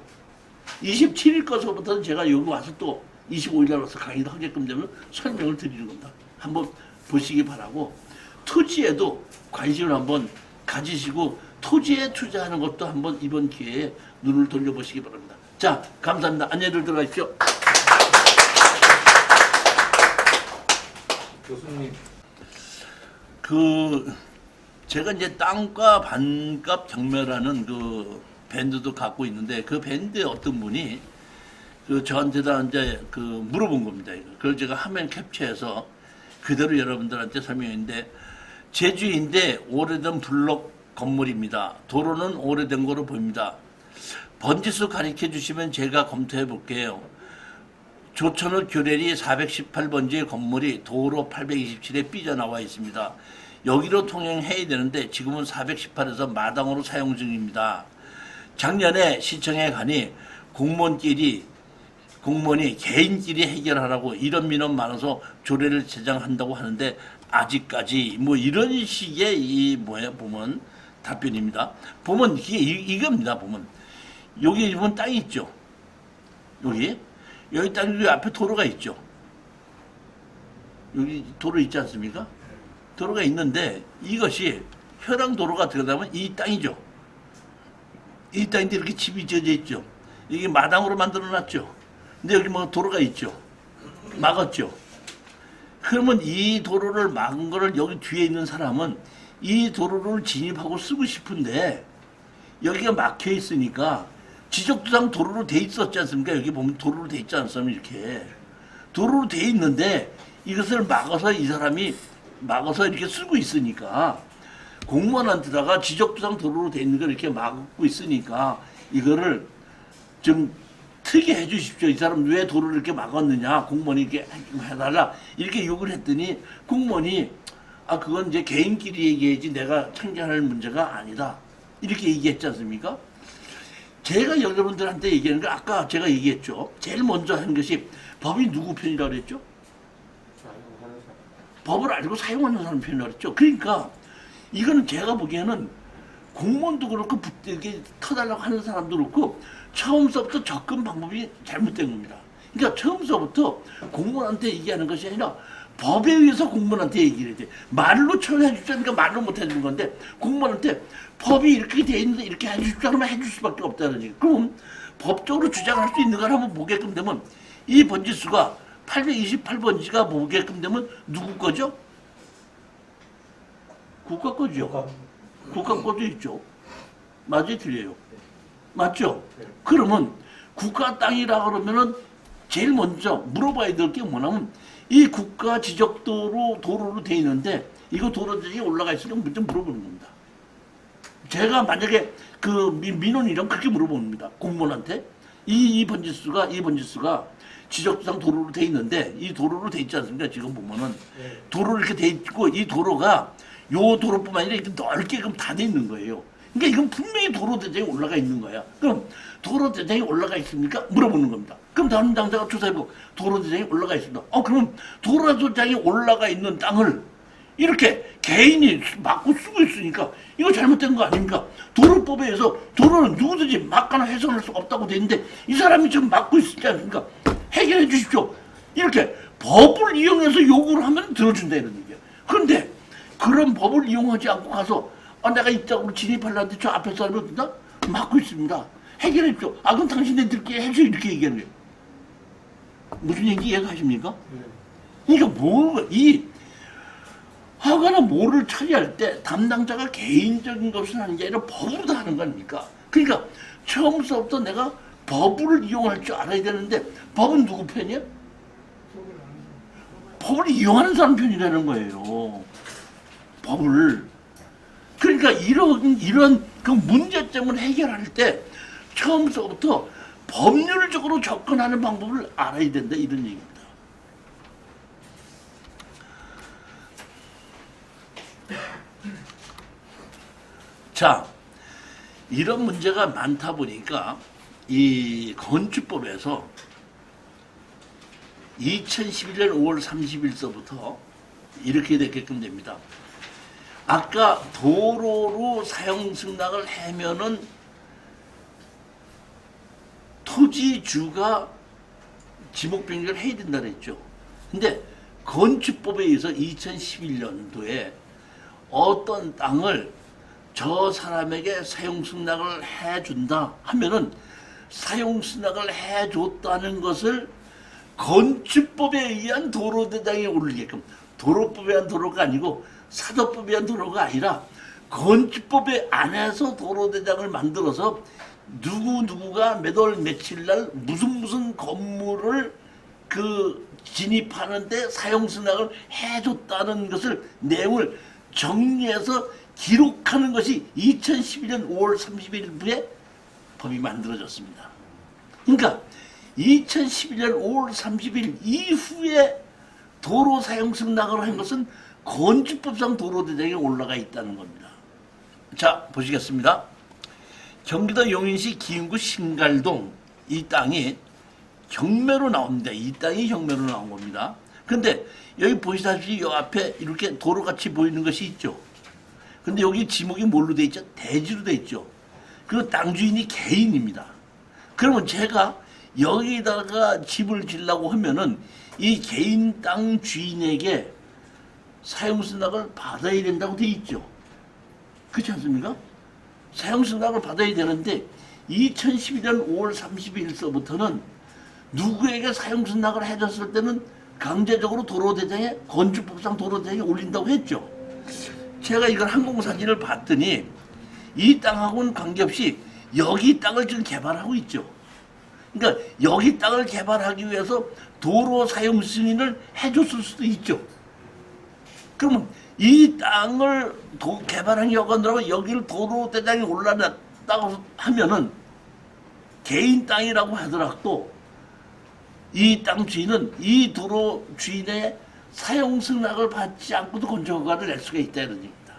27일 거서부터는 제가 여기 와서 또 25일 날 와서 강의를 하게끔 되면 설명을 드리는 겁니다. 한번 보시기 바라고, 토지에도 관심을 한번 가지시고 토지에 투자하는 것도 한번 이번 기회에 눈을 돌려보시기 바랍니다. 자, 감사합니다. 안녕히 들어가십시오.
교수님,
제가 이제 땅과 반값 경매라는 밴드도 갖고 있는데, 그 밴드에 어떤 분이 저한테다 이제 물어본 겁니다. 그걸 제가 화면 캡처해서 그대로 여러분들한테 설명했는데, 제주인데 오래된 블록 건물입니다. 도로는 오래된 거로 보입니다. 번지수 가르쳐 주시면 제가 검토해 볼게요. 조천읍 교례리 418번지의 건물이 도로 827에 삐져나와 있습니다. 여기로 통행해야 되는데 지금은 418에서 마당으로 사용 중입니다. 작년에 시청에 가니 공무원이 개인끼리 해결하라고 이런 민원 많아서 조례를 제정한다고 하는데 아직까지 뭐 이런 식의 보면 답변입니다. 보면 이겁니다. 보면 여기 보면 땅이 있죠. 여기 땅 앞에 도로가 있죠. 여기 도로 있지 않습니까? 도로가 있는데 이것이 혈항도로가 들어가면 이 땅이죠. 이 땅인데 이렇게 집이 지어져 있죠. 이게 마당으로 만들어 놨죠. 근데 여기 뭐 도로가 있죠. 막았죠. 그러면 이 도로를 막은 거를 여기 뒤에 있는 사람은 이 도로를 진입하고 쓰고 싶은데 여기가 막혀 있으니까 지적도상 도로로 돼 있었지 않습니까? 여기 보면 도로로 돼 있지 않습니까? 이렇게 도로로 돼 있는데 이것을 막아서 이 사람이 막아서 이렇게 쓰고 있으니까 공무원한테다가 지적도상 도로로 돼 있는 걸 이렇게 막고 있으니까 이거를 좀 트게 해주십시오. 이 사람 왜 도로를 이렇게 막았느냐. 공무원이 이렇게 해달라. 이렇게 욕을 했더니 공무원이 그건 이제 개인끼리 얘기해야지 내가 참견할 문제가 아니다. 이렇게 얘기했지 않습니까? 제가 여러분들한테 얘기하는 거 아까 제가 얘기했죠. 제일 먼저 하는 것이 법이 누구 편이라고 그랬죠? 법을 알고 사용하는 사람 편이라고 그랬죠. 그러니까 이거는 제가 보기에는 공무원도 그렇고 이렇게 터달라고 하는 사람도 그렇고 처음서부터 접근 방법이 잘못된 겁니다. 그러니까 처음서부터 공무원한테 얘기하는 것이 아니라 법에 의해서 공무원한테 얘기를 해야 돼. 말로 처리해 주자니까 말로 못 해주는 건데 공무원한테 법이 이렇게 돼 있는데 이렇게 해주십시오 하면 해줄 수밖에 없다는 얘기. 그럼 법적으로 주장할 수 있는 걸 한번 보게끔 되면 이 번지수가 828번지가 보게끔 되면 누구 거죠? 국가 거죠. 국가 거도 있죠. 맞아요, 틀려요? 맞죠? 그러면 국가 땅이라 그러면은 제일 먼저 물어봐야 될 게 뭐냐면 이 국가 지적도로 도로로 돼 있는데 이거 도로 지역에 올라가 있으니까 먼저 물어보는 겁니다. 제가 만약에 민원이랑 그렇게 물어보는 겁니다. 공무원한테 이 번지수가 지적도상 도로로 돼 있는데 이 도로로 돼 있지 않습니까? 지금 보면은 도로 이렇게 돼 있고 이 도로가 요 도로뿐만 아니라 이렇게 넓게 그럼 다 돼 있는 거예요. 그러니까 이건 분명히 도로 대장이 올라가 있는 거야. 그럼 도로 대장이 올라가 있습니까? 물어보는 겁니다. 그럼 다른 당사가 조사해보고 도로 대장이 올라가 있습니다. 그럼 도로 대장이 올라가 있는 땅을 이렇게 개인이 막고 쓰고 있으니까 이거 잘못된 거 아닙니까? 도로법에 의해서 도로는 누구든지 막거나 훼손할 수 없다고 돼 있는데 이 사람이 지금 막고 있지 않습니까? 해결해 주십시오. 이렇게 법을 이용해서 요구를 하면 들어준다 이런 얘기야. 그런데 그런 법을 이용하지 않고 가서 내가 입장으로 진입하려는데 저 앞에 사람이 어딘가 막고 있습니다. 해결해줘. 아, 그럼 당신네들끼리 해줘. 이렇게 얘기하는 거예요. 무슨 얘기 이해가십니까? 그러니까 이 허가나 뭐를 처리할 때 담당자가 개인적인 것을 하는 게 아니라 법으로 다 하는 거 아닙니까? 그러니까 처음부터 내가 법을 이용할 줄 알아야 되는데 법은 누구 편이야? 법을 이용하는 사람 편이라는 거예요. 법을. 그러니까 이런 그 문제점을 해결할 때 처음부터 법률적으로 접근하는 방법을 알아야 된다, 이런 얘기입니다. 자, 이런 문제가 많다 보니까 이 건축법에서 2011년 5월 30일서부터 이렇게 됐게끔 됩니다. 아까 도로로 사용 승낙을 하면은 토지주가 지목 변경을 해야 된다 그랬죠. 근데 건축법에 의해서 2011년도에 어떤 땅을 저 사람에게 사용 승낙을 해준다 하면은 사용 승낙을 해줬다는 것을 건축법에 의한 도로대장에 오르게끔, 도로법에 의한 도로가 아니고 사도법에 의한 도로가 아니라 건축법에 안에서 도로대장을 만들어서 누구가 몇 월 며칠 날 무슨 건물을 진입하는데 사용 승낙을 해줬다는 것을 내용을 정리해서 기록하는 것이 2012년 5월 30일부에 법이 만들어졌습니다. 그러니까 2011년 5월 30일 이후에 도로 사용 승낙을 한 것은 건축법상 도로대장에 올라가 있다는 겁니다. 자, 보시겠습니다. 경기도 용인시 기흥구 신갈동, 이 땅이 경매로 나옵니다. 이 땅이 경매로 나온 겁니다. 근데 여기 보시다시피 이 앞에 이렇게 도로같이 보이는 것이 있죠. 근데 여기 지목이 뭘로 돼 있죠? 대지로 돼 있죠. 그리고 땅 주인이 개인입니다. 그러면 제가 여기다가 집을 지으려고 하면은 이 개인 땅 주인에게 사용승낙을 받아야 된다고 돼 있죠. 그렇지 않습니까? 사용승낙을 받아야 되는데 2012년 5월 30일서부터는 누구에게 사용승낙을 해줬을 때는 강제적으로 도로대장에, 건축법상 도로대장에 올린다고 했죠. 제가 이걸 항공사진을 봤더니 이 땅하고는 관계없이 여기 땅을 지금 개발하고 있죠. 그러니까 여기 땅을 개발하기 위해서 도로 사용 승인을 해줬을 수도 있죠. 그러면 이 땅을 개발한 여건으로 여기를 도로대장에 올라놨다고 하면은 개인 땅이라고 하더라도 이 땅 주인은 이 도로 주인의 사용 승낙을 받지 않고도 건축허가를 낼 수가 있다 이런 얘기입니다.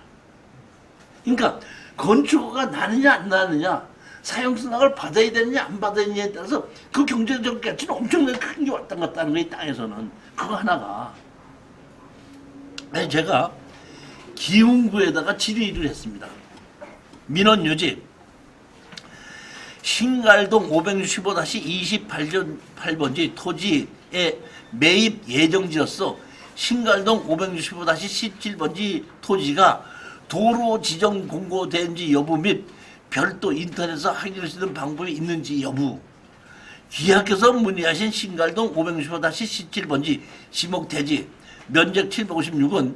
그러니까 건축허가 나느냐 안 나느냐, 사용 승낙을 받아야 되느냐 안 받아야 되느냐에 따라서 그 경제적 가치는 엄청나게 큰 게 왔다 갔다 하는 거예요. 땅에서는. 그거 하나가. 제가 기흥구에다가 질의를 했습니다. 민원유지 신갈동 565-28번지 토지에 매입 예정지였어. 신갈동 565-17번지 토지가 도로 지정 공고된지 여부 및 별도 인터넷에서 확인할 수 있는 방법이 있는지 여부. 귀하께서 문의하신 신갈동 565-17번지 지목대지 면적 756은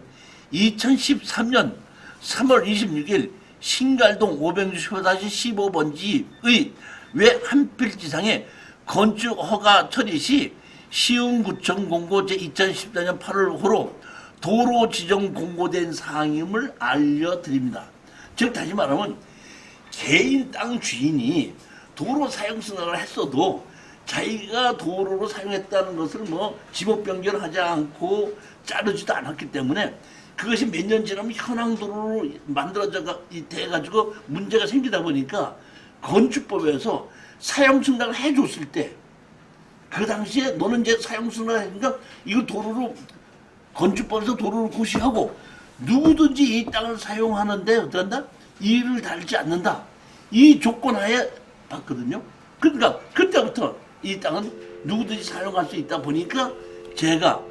2013년 3월 26일 신갈동 565-15번지의 외 한 필지상의 건축허가 처리 시 시흥구청 공고 제2014년 8월호로 도로 지정 공고된 사항임을 알려드립니다. 즉 다시 말하면 개인 땅 주인이 도로 사용 승낙을 했어도 자기가 도로로 사용했다는 것을 지목 변경하지 않고 자르지도 않았기 때문에 그것이 몇 년 지나면 현황 도로로 만들어져 돼가지고 문제가 생기다 보니까 건축법에서 사용 승낙을 해줬을 때 그 당시에 너는 이제 사용 승낙을 했으니까 이거 도로로 건축법에서 도로를 고시하고 누구든지 이 땅을 사용하는데 어떤다? 이를 달지 않는다. 이 조건 하에 봤거든요. 그러니까 그때부터 이 땅은 누구든지 사용할 수 있다 보니까 제가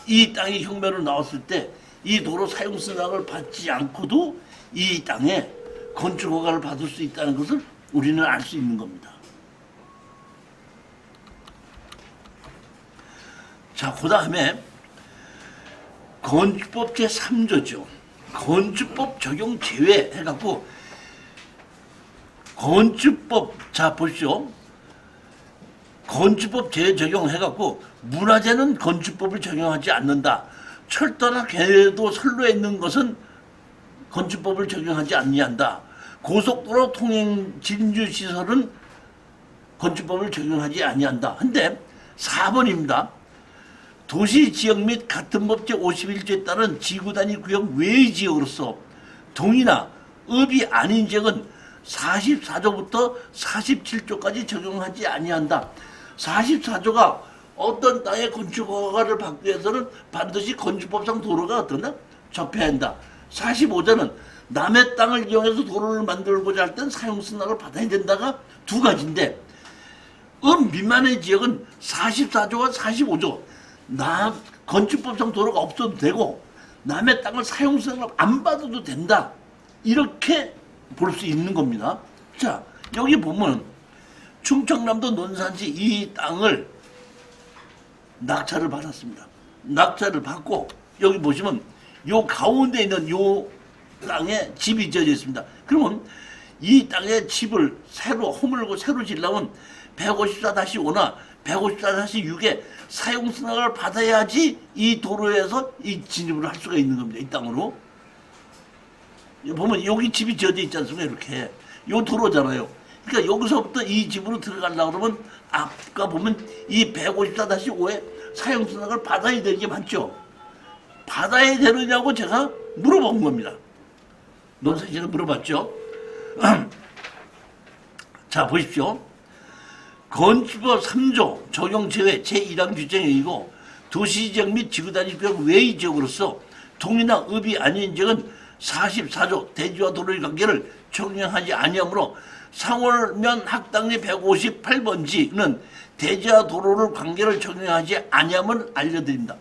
이 땅이 혁명으로 나왔을 때 이 도로 사용 승낙을 받지 않고도 이 땅에 건축허가를 받을 수 있다는 것을 우리는 알 수 있는 겁니다. 자, 그 다음에 건축법 제3조죠. 건축법 적용 제외 해갖고 건축법, 자 보시죠. 건축법 제외 적용해갖고 문화재는 건축법을 적용하지 않는다. 철도나 궤도 선로에 있는 것은 건축법을 적용하지 아니한다. 고속도로 통행 진주시설은 건축법을 적용하지 아니한다. 근데 4번입니다. 도시지역 및 같은 법 제51조에 따른 지구단위 구역 외의 지역으로서 동이나 읍이 아닌 지역은 44조부터 47조까지 적용하지 아니한다. 44조가 어떤 땅에 건축허가를 받기 위해서는 반드시 건축법상 도로가 어떤다? 접해야 한다. 45조는 남의 땅을 이용해서 도로를 만들고자 할 땐 사용승낙을 받아야 된다가 두 가지인데 미만의 지역은 44조와 45조 건축법상 도로가 없어도 되고 남의 땅을 사용승낙을 안 받아도 된다. 이렇게 볼 수 있는 겁니다. 자, 여기 보면 충청남도 논산시 이 땅을 낙찰을 받았습니다. 낙찰을 받고 여기 보시면 요 가운데 있는 요 땅에 집이 지어져 있습니다. 그러면 이 땅에 집을 새로 허물고 새로 지으려면 154-5나 154-6에 사용승낙을 받아야지 이 도로에서 이 진입을 할 수가 있는 겁니다. 이 땅으로. 보면 여기 집이 지어져 있지 않습니까? 이렇게. 요 도로잖아요. 그러니까 여기서부터 이 집으로 들어가려고 그러면 아까 보면 이 154-5에 사용승낙을 받아야 되는 게 맞죠? 받아야 되느냐고 제가 물어본 겁니다. 논산시는 물어봤죠? 자, 보십시오. 건축법 3조 적용 제외 제1항 규정에 의고 도시지역 및 지구단위 구역 외의 지역으로서 동이나 읍이 아닌 지역은 44조 대지와 도로의 관계를 적용하지 아니하므로 상월면 학당리 158번지는 대지와 도로를 관계를 적용하지 아니함을 알려드립니다.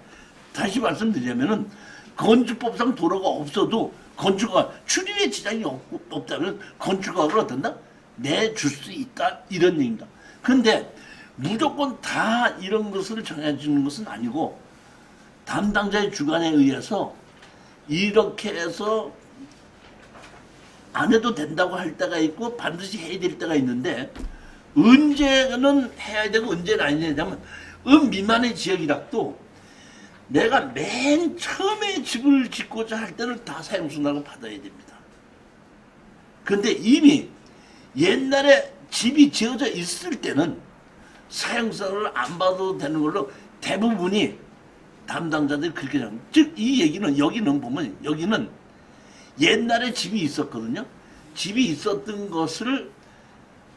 다시 말씀드리자면은 건축법상 도로가 없어도 건축허가 출입에 지장이 없다면 건축허가를 어떤다? 내줄 수 있다 이런 얘기입니다. 근데 무조건 다 이런 것을 정해주는 것은 아니고 담당자의 주관에 의해서 이렇게 해서 안 해도 된다고 할 때가 있고 반드시 해야 될 때가 있는데 언제는 해야 되고 언제는 안 해야 되냐면 미만의 지역이라도 내가 맨 처음에 집을 짓고자 할 때는 다 사용승낙을 받아야 됩니다. 근데 이미 옛날에 집이 지어져 있을 때는 사용승낙을 안 받아도 되는 걸로 대부분이 담당자들이 그렇게 합니다. 즉 이 얘기는 여기는 보면 여기는 옛날에 집이 있었거든요. 집이 있었던 것을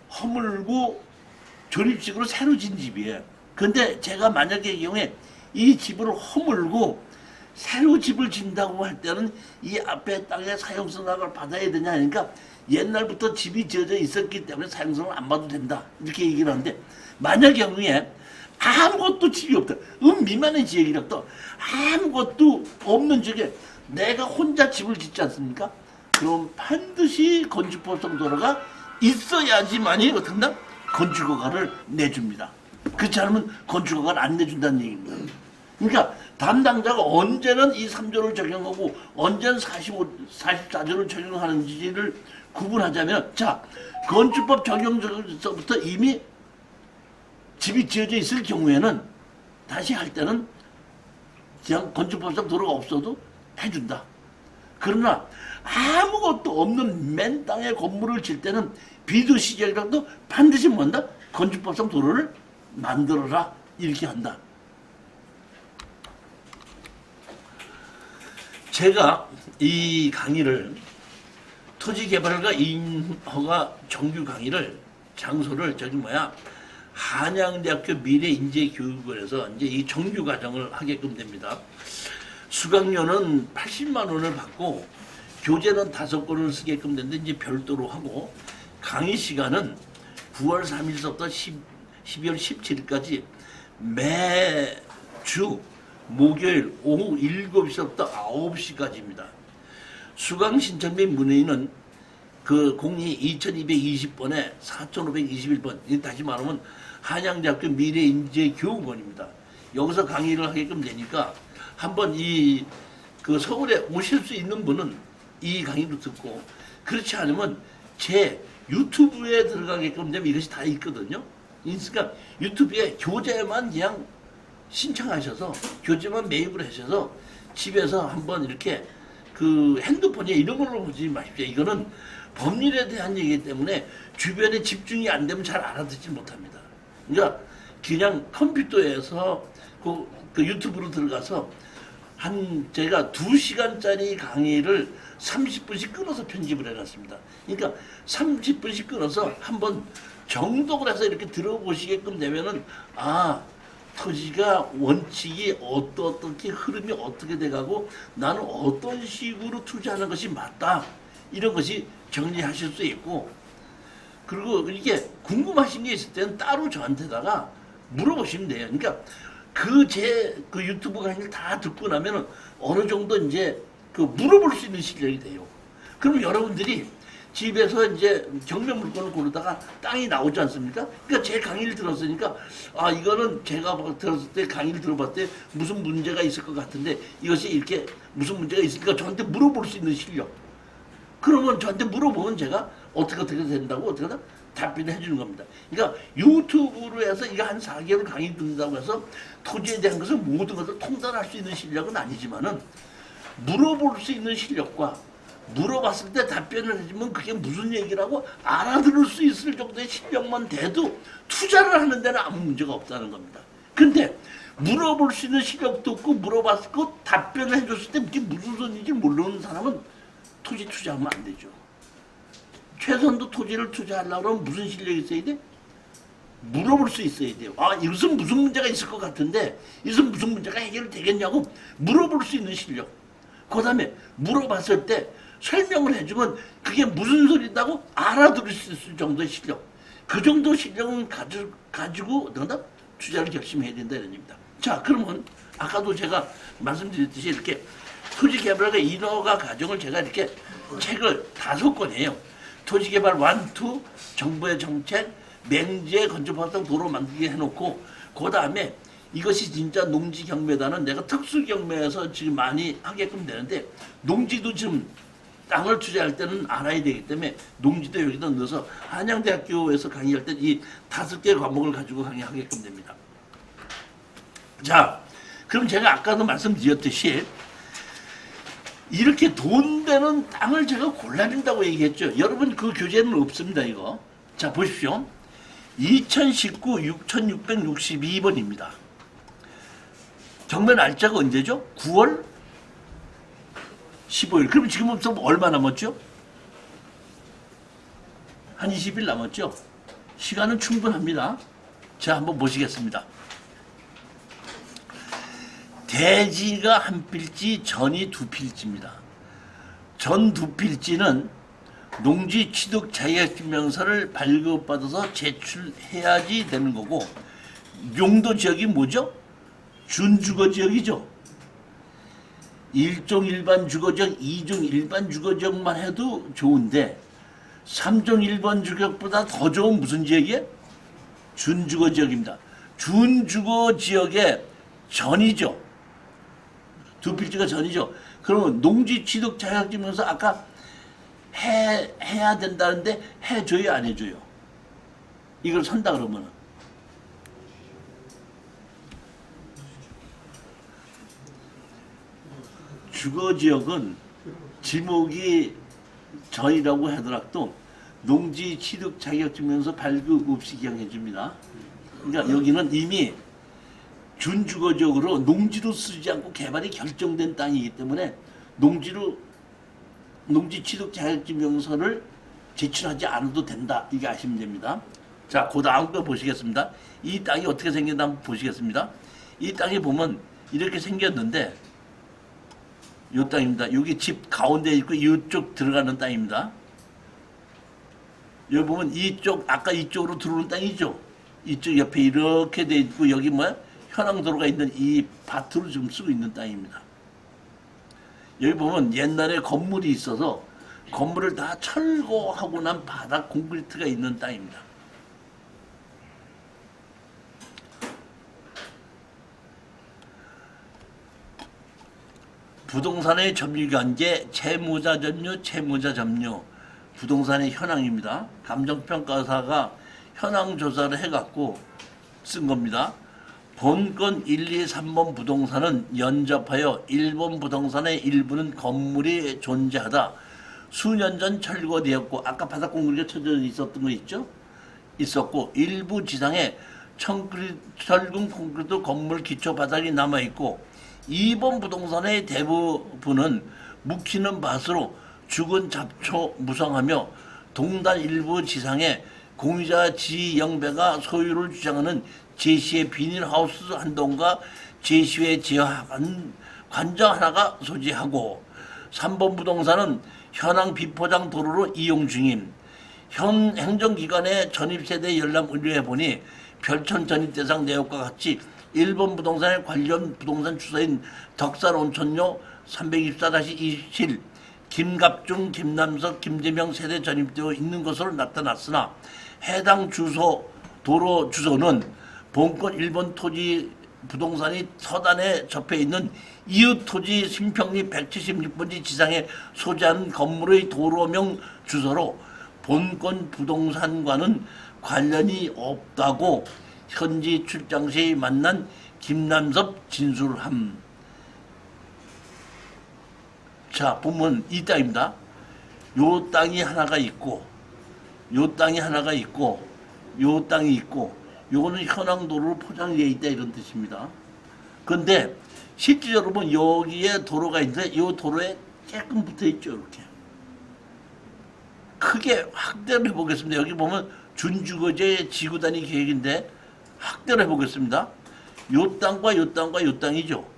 허물고 조립식으로 새로 진 집이에요. 근데 제가 만약에 이 경우에 이 집을 허물고 새로 집을 짓는다고 할 때는 이 앞에 땅에 사용승낙을 받아야 되냐 하니까 옛날부터 집이 지어져 있었기 때문에 사용승낙을 안 받아도 된다. 이렇게 얘기를 하는데 만약 경우에 아무것도 집이 없다. 미만의 지역이라도 아무것도 없는 지역에 내가 혼자 집을 짓지 않습니까? 그럼 반드시 건축법상 도로가 있어야지만이 어떤다? 건축허가를 내줍니다. 그렇지 않으면 건축허가를 안 내준다는 얘기입니다. 그러니까 담당자가 언제는 이 3조를 적용하고 언제는 44조를 적용하는지를 구분하자면 자, 건축법 적용서부터 이미 집이 지어져 있을 경우에는 다시 할 때는 그냥 건축법상 도로가 없어도 해준다. 그러나 아무것도 없는 맨 땅에 건물을 질 때는 비도시지역이라도 반드시 뭔다? 건축법상 도로를 만들어라. 이렇게 한다. 제가 이 강의를 토지개발과 인허가 정규 강의를 장소를 한양대학교 미래인재교육원에서 이제 이 정규 과정을 하게끔 됩니다. 수강료는 80만 원을 받고 교재는 5권을 쓰게끔 되는데 이제 별도로 하고 강의 시간은 9월 3일서부터 12월 17일까지 매주 목요일 오후 7시부터 9시까지입니다. 수강 신청 및 문의는 그 02-2220번에 4521번 다시 말하면 한양대학교 미래인재교육원입니다. 여기서 강의를 하게끔 되니까 한번 그 서울에 오실 수 있는 분은 이 강의도 듣고, 그렇지 않으면 제 유튜브에 들어가게끔 되면 이것이 다 있거든요. 그러니까 유튜브에 교재만 그냥 신청하셔서 교재만 매입을 하셔서 집에서 한번 이렇게 그 핸드폰에 이런 걸로 보지 마십시오. 이거는 법률에 대한 얘기이기 때문에 주변에 집중이 안 되면 잘 알아듣지 못합니다. 그러니까 그냥 컴퓨터에서 그 유튜브로 들어가서 제가 2시간짜리 강의를 30분씩 끊어서 편집을 해놨습니다. 그러니까 30분씩 끊어서 한번 정독을 해서 이렇게 들어보시게끔 되면은, 토지가 원칙이 어떻게 흐름이 어떻게 돼가고 나는 어떤 식으로 투자하는 것이 맞다, 이런 것이 정리하실 수 있고, 그리고 이게 궁금하신 게 있을 때는 따로 저한테다가 물어보시면 돼요. 그러니까 그 유튜브 강의를 다 듣고 나면은 어느 정도 이제 그 물어볼 수 있는 실력이 돼요. 그러면 여러분들이 집에서 이제 경매 물건을 고르다가 땅이 나오지 않습니까? 그러니까 제 강의를 들었으니까, 이거는 제가 들었을 때 강의를 들어봤을 때 무슨 문제가 있을 것 같은데 이것이 이렇게 무슨 문제가 있으니까 저한테 물어볼 수 있는 실력. 그러면 저한테 물어보면 제가 어떻게 된다고 어떻게 답변을 해주는 겁니다. 그러니까 유튜브로 해서 이거 한 4개월 강의 듣는다고 해서 토지에 대한 것을 모든 것을 통달할 수 있는 실력은 아니지만은 물어볼 수 있는 실력과 물어봤을 때 답변을 해주면 그게 무슨 얘기라고 알아들을 수 있을 정도의 실력만 돼도 투자를 하는 데는 아무 문제가 없다는 겁니다. 근데 물어볼 수 있는 실력도 없고 물어봤을 거 답변을 해줬을 때 그게 무슨 소리인지 모르는 사람은 토지 투자하면 안 되죠. 최선도 토지를 투자하려고 그러면 무슨 실력이 있어야 돼? 물어볼 수 있어야 돼요. 이것은 무슨 문제가 있을 것 같은데 이것은 무슨 문제가 해결되겠냐고 물어볼 수 있는 실력. 그 다음에 물어봤을 때 설명을 해주면 그게 무슨 소리다고 알아들을 수 있을 정도의 실력. 그 정도 실력은 가지고 투자를 결심해야 된다 이런 얘기입니다. 자, 그러면 아까도 제가 말씀드렸듯이 이렇게 토지개발과 인허가 과정을 제가 이렇게 책을 5권이에요. 토지개발 1, 2, 정부의 정책, 맹지의 건조파동 도로 만들게 해놓고, 그 다음에 이것이 진짜 농지경매다는 내가 특수경매에서 지금 많이 하게끔 되는데, 농지도 지금 땅을 투자할 때는 알아야 되기 때문에 농지도 여기다 넣어서 한양대학교에서 강의할 때 이 5개 과목을 가지고 강의하게끔 됩니다. 자, 그럼 제가 아까도 말씀드렸듯이 이렇게 돈 되는 땅을 제가 골라준다고 얘기했죠. 여러분 그 교재는 없습니다, 이거. 자, 보십시오. 2019 6662번입니다. 정면 날짜가 언제죠? 9월 15일. 그럼 지금부터 얼마 남았죠? 한 20일 남았죠? 시간은 충분합니다. 자, 한번 보시겠습니다. 대지가 한 필지, 전이 2필지입니다. 전 2필지는 농지 취득 자격증명서를 발급받아서 제출해야지 되는 거고, 용도 지역이 뭐죠? 준주거 지역이죠. 1종 일반 주거지역, 2종 일반 주거지역만 해도 좋은데 3종 일반 주거지역보다 더 좋은 무슨 지역이에요? 준주거 지역입니다. 준주거 지역의 전이죠. 2필지가 전이죠. 그러면 농지 취득 자격증명서 아까 해야 된다는데 해줘요, 안 해줘요? 이걸 산다 그러면은 주거지역은 지목이 전이라고 하더라도 농지 취득 자격증명서 발급 없이 그냥 해줍니다. 그러니까 여기는 이미 준주거지역으로 농지로 쓰지 않고 개발이 결정된 땅이기 때문에 농지 취득 자격증명서를 제출하지 않아도 된다. 이게 아시면 됩니다. 자, 그 다음 거 보시겠습니다. 이 땅이 어떻게 생겼나 한번 보시겠습니다. 이 땅이 보면 이렇게 생겼는데 이 땅입니다. 여기 집 가운데 있고 이쪽 들어가는 땅입니다. 여기 보면 이쪽 아까 이쪽으로 들어오는 땅이죠. 이쪽 옆에 이렇게 돼 있고 여기 뭐야? 현황도로가 있는 이 밭으로 지금 쓰고 있는 땅입니다. 여기 보면 옛날에 건물이 있어서 건물을 다 철거하고 난 바닥 콘크리트가 있는 땅입니다. 부동산의 점유관계, 채무자 점유, 채무자 점유. 부동산의 현황입니다. 감정평가사가 현황 조사를 해갖고 쓴 겁니다. 본건 1, 2, 3번 부동산은 연접하여 1번 부동산의 일부는 건물이 존재하다. 수년 전 철거되었고, 아까 바닥 콘크리트가 쳐져 있었던 거 있죠? 있었고, 일부 지상에 철근 콘크리트 건물 기초 바닥이 남아있고, 2번 부동산의 대부분은 묵히는 밭으로 죽은 잡초 무성하며 동단 일부 지상에 공유자 지영배가 소유를 주장하는 제시의 비닐하우스 한 동과 제시의 지하 관정 하나가 소지하고 3번 부동산은 현황 비포장 도로로 이용 중임. 현 행정기관의 전입세대 열람 의뢰해보니 별천 전입대상 내역과 같이 1번 부동산의 관련 부동산 주소인 덕산온천로 324-27 김갑중, 김남석, 김재명 세대 전입되어 있는 것으로 나타났으나 해당 주소, 도로 주소는 본건 1번 토지 부동산이 서단에 접해 있는 이웃 토지 신평리 176번지 지상에 소재한 건물의 도로명 주소로 본건 부동산과는 관련이 없다고 현지 출장 시 만난 김남섭 진술함. 자, 보면 이 땅입니다. 요 땅이 하나가 있고, 요 땅이 하나가 있고, 요 땅이 있고, 요거는 현황도로로 포장되어 있다 이런 뜻입니다. 그런데 실질적으로 보면 여기에 도로가 있는데 요 도로에 조금 붙어 있죠, 이렇게. 크게 확대를 해보겠습니다. 여기 보면 준주거제 지구단위 계획인데 확대를 해보겠습니다. 요 땅과 요 땅과 요 땅이죠.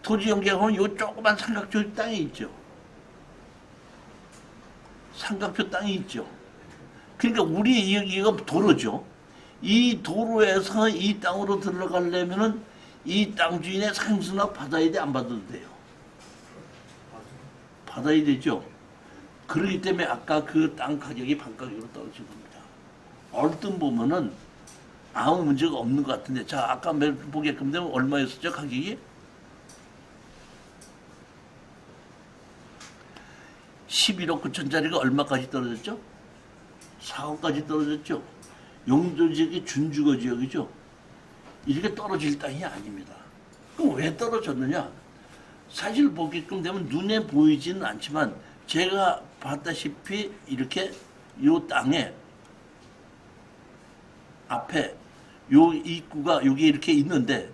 토지 연계가 보면 요 조그만 삼각조 땅이 있죠. 삼각조 땅이 있죠. 그러니까 우리 이거 도로죠. 이 도로에서 이 땅으로 들어가려면은 이 땅 주인의 상수납 받아야 돼, 안 받아도 돼요? 받아야 되죠. 그렇기 때문에 아까 그 땅 가격이 반가격으로 떨어진 겁니다. 얼뜻 보면은 아무 문제가 없는 것 같은데, 자, 아까 보게끔 되면 얼마였었죠, 가격이? 11억 9천짜리가 얼마까지 떨어졌죠? 4억까지 떨어졌죠. 용도지역이 준주거지역이죠. 이렇게 떨어질 땅이 아닙니다. 그럼 왜 떨어졌느냐? 사실 보게끔 되면 눈에 보이지는 않지만 제가 봤다시피 이렇게 요 땅에 앞에 요 입구가 여기 이렇게 있는데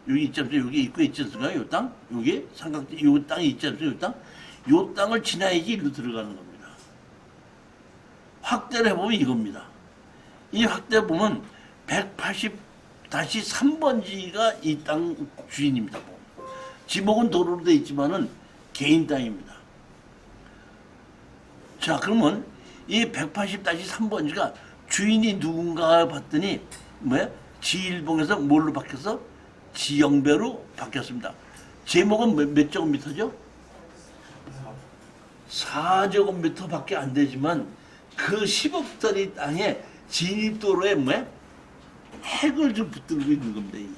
여기 있지 않습니까? 여기 입구에 있지 않습니까? 요 땅? 여기 삼각대 요 땅이 있지 않습니까? 요 땅? 요 땅을 지나야지 일로 들어가는 겁니다. 확대를 해보면 이겁니다. 이 확대 보면 180-3번지가 이 땅 주인입니다. 지목은 도로로 되어 있지만은 개인 땅입니다. 자, 그러면 이 180-3번지가 주인이 누군가 봤더니 뭐야? 지일봉에서 뭘로 바뀌어서 지영배로 바뀌었습니다. 제목은 몇 제곱미터죠? 4제곱미터밖에 안 되지만 그 10억짜리 땅에 진입도로에 뭐야? 핵을 좀 붙들고 있는 겁니다. 이게.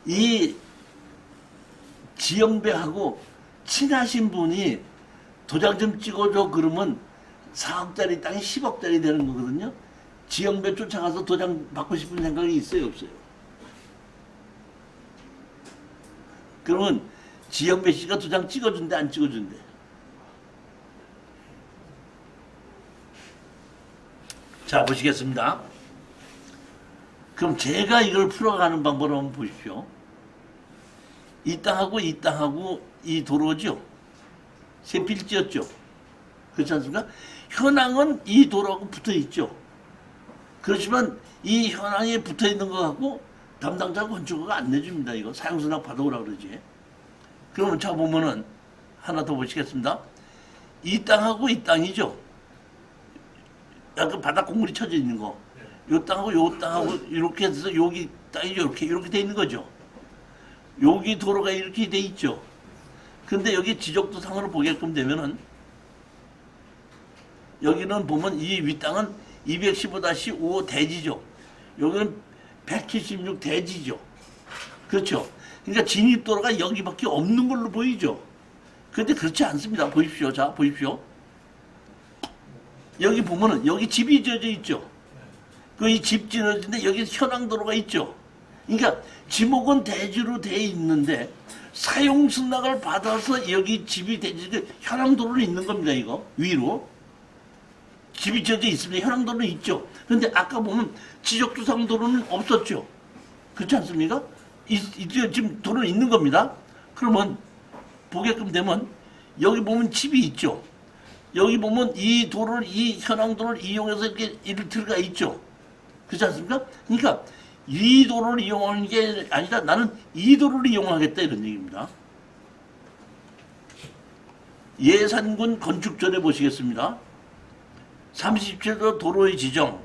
이 지영배하고 친하신 분이 도장 좀 찍어줘 그러면 4억짜리 땅이 10억짜리 되는 거거든요. 지영배 쫓아가서 도장 받고 싶은 생각이 있어요, 없어요? 그러면 지영배 씨가 도장 찍어준대, 안 찍어준대? 자, 보시겠습니다. 그럼 제가 이걸 풀어가는 방법을 한번 보십시오. 이 땅하고 이 땅하고 이 도로죠. 세 필지였죠. 그렇지 않습니까? 현황은 이 도로하고 붙어 있죠. 그렇지만 이 현황에 붙어 있는 거 갖고 담당자 건축가가 안 내줍니다. 이거 사용수납 받아오라 그러지. 그러면 자 보면은 하나 더 보시겠습니다. 이 땅하고 이 땅이죠. 약간 바닥 공물이 쳐져 있는 거. 요 땅하고 요 땅하고 이렇게 해서 여기 땅이죠. 이렇게 돼 있는 거죠. 여기 도로가 이렇게 돼 있죠. 근데 여기 지적도상으로 보게끔 되면은 여기는 보면 이 윗땅은 215-5 대지죠. 여기는 176 대지죠. 그렇죠. 그러니까 진입도로가 여기밖에 없는 걸로 보이죠. 그런데 그렇지 않습니다. 보십시오. 자, 보십시오. 여기 보면은 여기 집이 지어져 있죠. 그 이 집 지어진데 여기 현황도로가 있죠. 그러니까 지목은 대지로 돼 있는데 사용 승낙을 받아서 여기 집이 대지 현황도로는 있는 겁니다. 이거 위로 집이 지어져 있습니다. 현황도로는 있죠. 그런데 아까 보면 지적주상도로는 없었죠. 그렇지 않습니까? 지금 도로는 있는 겁니다. 그러면 보게끔 되면 여기 보면 집이 있죠. 여기 보면 이 도로를 이 현황도로를 이용해서 이렇게 들어가 있죠. 그렇지 않습니까? 그러니까 이 도로를 이용하는 게 아니라 나는 이 도로를 이용하겠다 이런 얘기입니다. 예산군 건축전에 보시겠습니다. 37도 도로의 지정.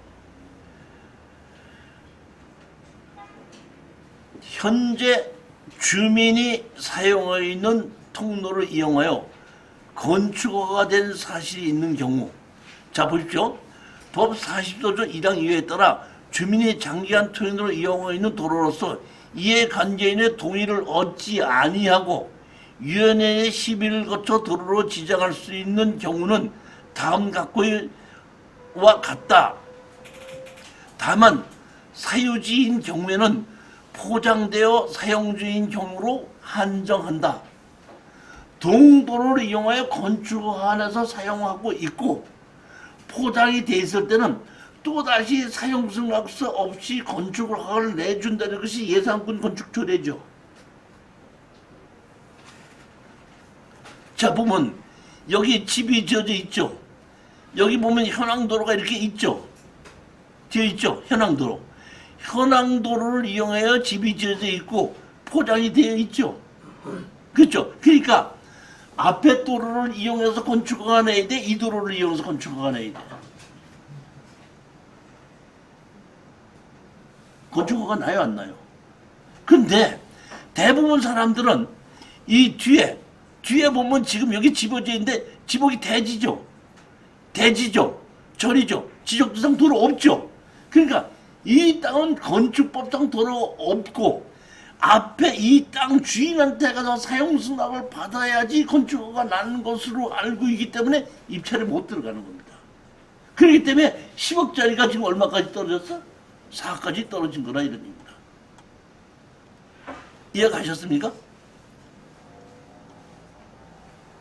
현재 주민이 사용하고 있는 통로를 이용하여 건축허가 된 사실이 있는 경우, 자 보십시오. 법 40조조 1항 2호에 따라 주민이 장기간 통로를 이용하고 있는 도로로서 이해 관계인의 동의를 얻지 아니하고 위원회의 심의를 거쳐 도로로 지정할 수 있는 경우는 다음 각과와 같다. 다만 사유지인 경우에는 포장되어 사용 중인 경우로 한정한다. 동도로를 이용하여 건축안에서 사용하고 있고 포장이 돼 있을 때는 또다시 사용승낙서 없이 건축을 허가를 내준다는 것이 예산군 건축조례죠. 자 보면 여기 집이 지어져 있죠. 여기 보면 현황도로가 이렇게 있죠. 되어 있죠. 현황도로. 현황도로를 이용하여 집이 지어져 있고 포장이 되어 있죠. 그렇죠. 그러니까 앞에 도로를 이용해서 건축허가 내야 돼. 이 도로를 이용해서 건축허가 내야 돼. 건축허가 나요 안 나요? 근데 대부분 사람들은 이 뒤에 보면 지금 여기 집어져 있는데 지목이 대지죠. 대지죠. 절이죠. 지적주상 도로 없죠. 그러니까 이 땅은 건축법상 도로 없고 앞에 이 땅 주인한테 가서 사용승낙을 받아야지 건축허가 나는 것으로 알고 있기 때문에 입찰에 못 들어가는 겁니다. 그렇기 때문에 10억짜리가 지금 얼마까지 떨어졌어? 4까지 떨어진 거라 이런 얘기입니다. 이해가셨습니까?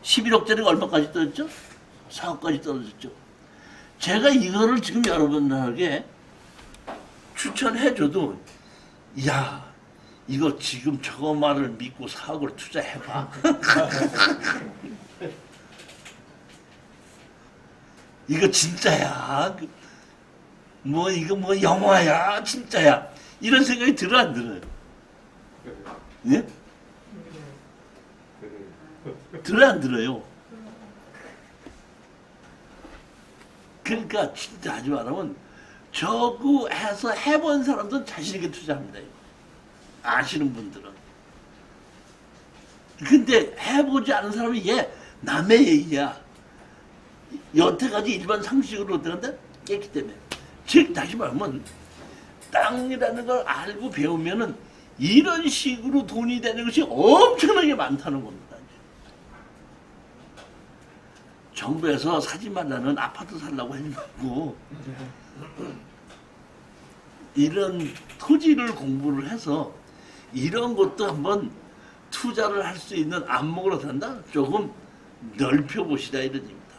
11억짜리가 얼마까지 떨어졌죠? 4억까지 떨어졌죠. 제가 이거를 지금 여러분들에게 추천해줘도 야 이거 지금 저거 말을 믿고 4억을 투자해봐. 이거 진짜야. 뭐 이거 뭐 영화야 진짜야. 이런 생각이 들어 안 들어요? 예? 들어 안 들어요? 그러니까 진짜 하지 말라면 저거 해서 해본 사람들은 자신있게 투자합니다. 이거. 아시는 분들은. 근데 해보지 않은 사람이 얘 남의 얘기야. 여태까지 일반 상식으로 들었는데 깨기 때문에. 즉 다시 말하면 땅이라는 걸 알고 배우면은 이런 식으로 돈이 되는 것이 엄청나게 많다는 겁니다. 정부에서 사지 말라는 아파트 살라고 하지 말고 이런 토지를 공부를 해서 이런 것도 한번 투자를 할 수 있는 안목으로 산다? 조금 넓혀보시다 이런 얘기입니다.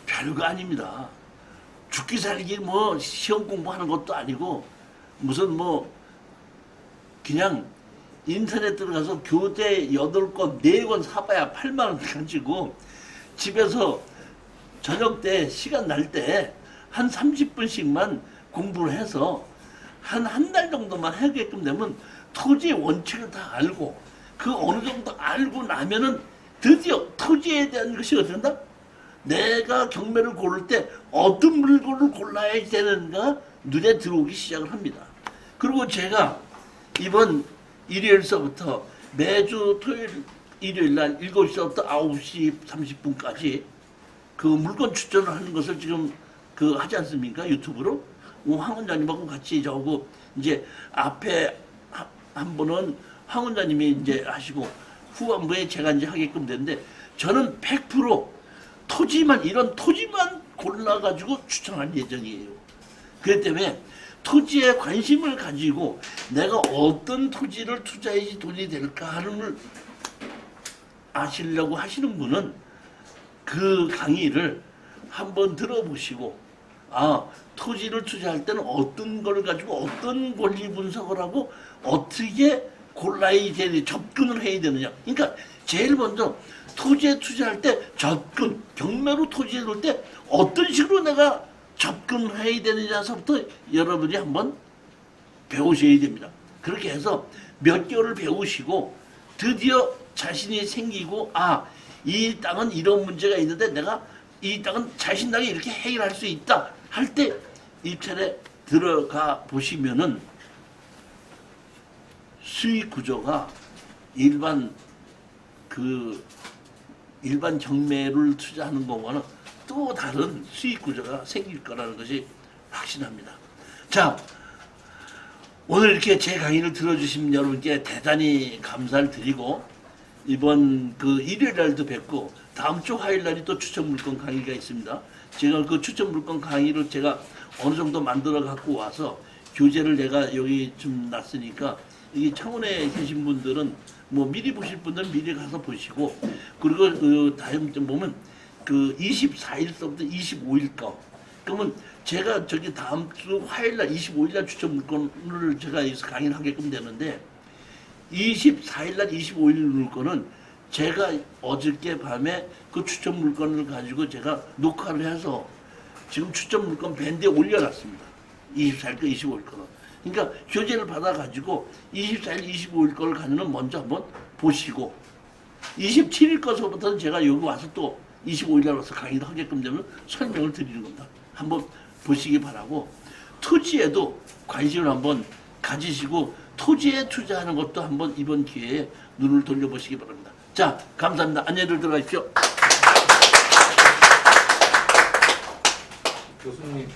별거 아닙니다. 죽기 살기 뭐 시험 공부하는 것도 아니고 무슨 뭐 그냥 인터넷 들어가서 교재 8권, 4권 사봐야 8만 원 가지고 집에서 저녁 때 시간 날 때 한 30분씩만 공부를 해서 한 달 정도만 하게끔 되면 토지의 원칙을 다 알고 그 어느 정도 알고 나면은 드디어 토지에 대한 것이 어떻게 된다? 내가 경매를 고를 때 어떤 물건을 골라야 되는가 눈에 들어오기 시작을 합니다. 그리고 제가 이번 일요일서부터 매주 토요일 일요일 날 7시부터 9시 30분까지 그 물건 추천을 하는 것을 지금 그 하지 않습니까? 황 원장님하고 같이 저하고 이제 앞에 한 분은 황 원장님이 이제 하시고 후반부에 제가 이제 하게끔 되는데 저는 100% 토지만 이런 토지만 골라가지고 추천할 예정이에요. 그렇기 때문에 토지에 관심을 가지고 내가 어떤 토지를 투자해야지 돈이 될까 하는 걸 아시려고 하시는 분은 그 강의를 한번 들어보시고 토지를 투자할 때는 어떤 걸 가지고 어떤 권리 분석을 하고 어떻게 골라야 되는 접근을 해야 되느냐. 그러니까 제일 먼저 토지에 투자할 때 접근, 경매로 토지에 놓을 때 어떤 식으로 내가 접근해야 되느냐서부터 여러분이 한번 배우셔야 됩니다. 그렇게 해서 몇 개월을 배우시고 드디어 자신이 생기고 이 땅은 이런 문제가 있는데 내가 이 땅은 자신당에 이렇게 해결할 수 있다 할 때 입찰에 들어가 보시면은 수익 구조가 일반 경매를 투자하는 것과는 또 다른 수익 구조가 생길 거라는 것이 확신합니다. 자, 오늘 이렇게 제 강의를 들어주신 여러분께 대단히 감사를 드리고 이번 일요일 날도 뵙고 다음 주 화요일 날이 또 추천 물건 강의가 있습니다. 제가 그 추천 물건 강의를 제가 어느 정도 만들어 갖고 와서 교재를 내가 여기 좀 놨으니까 이 창원에 계신 분들은 뭐 미리 보실 분들은 미리 가서 보시고 그리고 다음 좀 보면 24일서부터 25일 거 그러면 제가 저기 다음 주 화요일 날 25일 날 추천 물건을 제가 여기서 강의를 하게끔 되는데 24일 날 25일 물건은 제가 어저께 밤에 그 추천 물건을 가지고 제가 녹화를 해서 지금 추천 물건 밴드에 올려놨습니다. 24일 거, 25일 거는. 그러니까 교재를 받아가지고 24일, 25일 거를 가지고는 먼저 한번 보시고 27일 거서부터는 제가 여기 와서 또 25일 날 와서 강의를 하게끔 되면 설명을 드리는 겁니다. 한번 보시기 바라고 토지에도 관심을 한번 가지시고 토지에 투자하는 것도 한번 이번 기회에 눈을 돌려보시기 바랍니다. 자, 감사합니다. 안녕히 들어가십시오.
교수님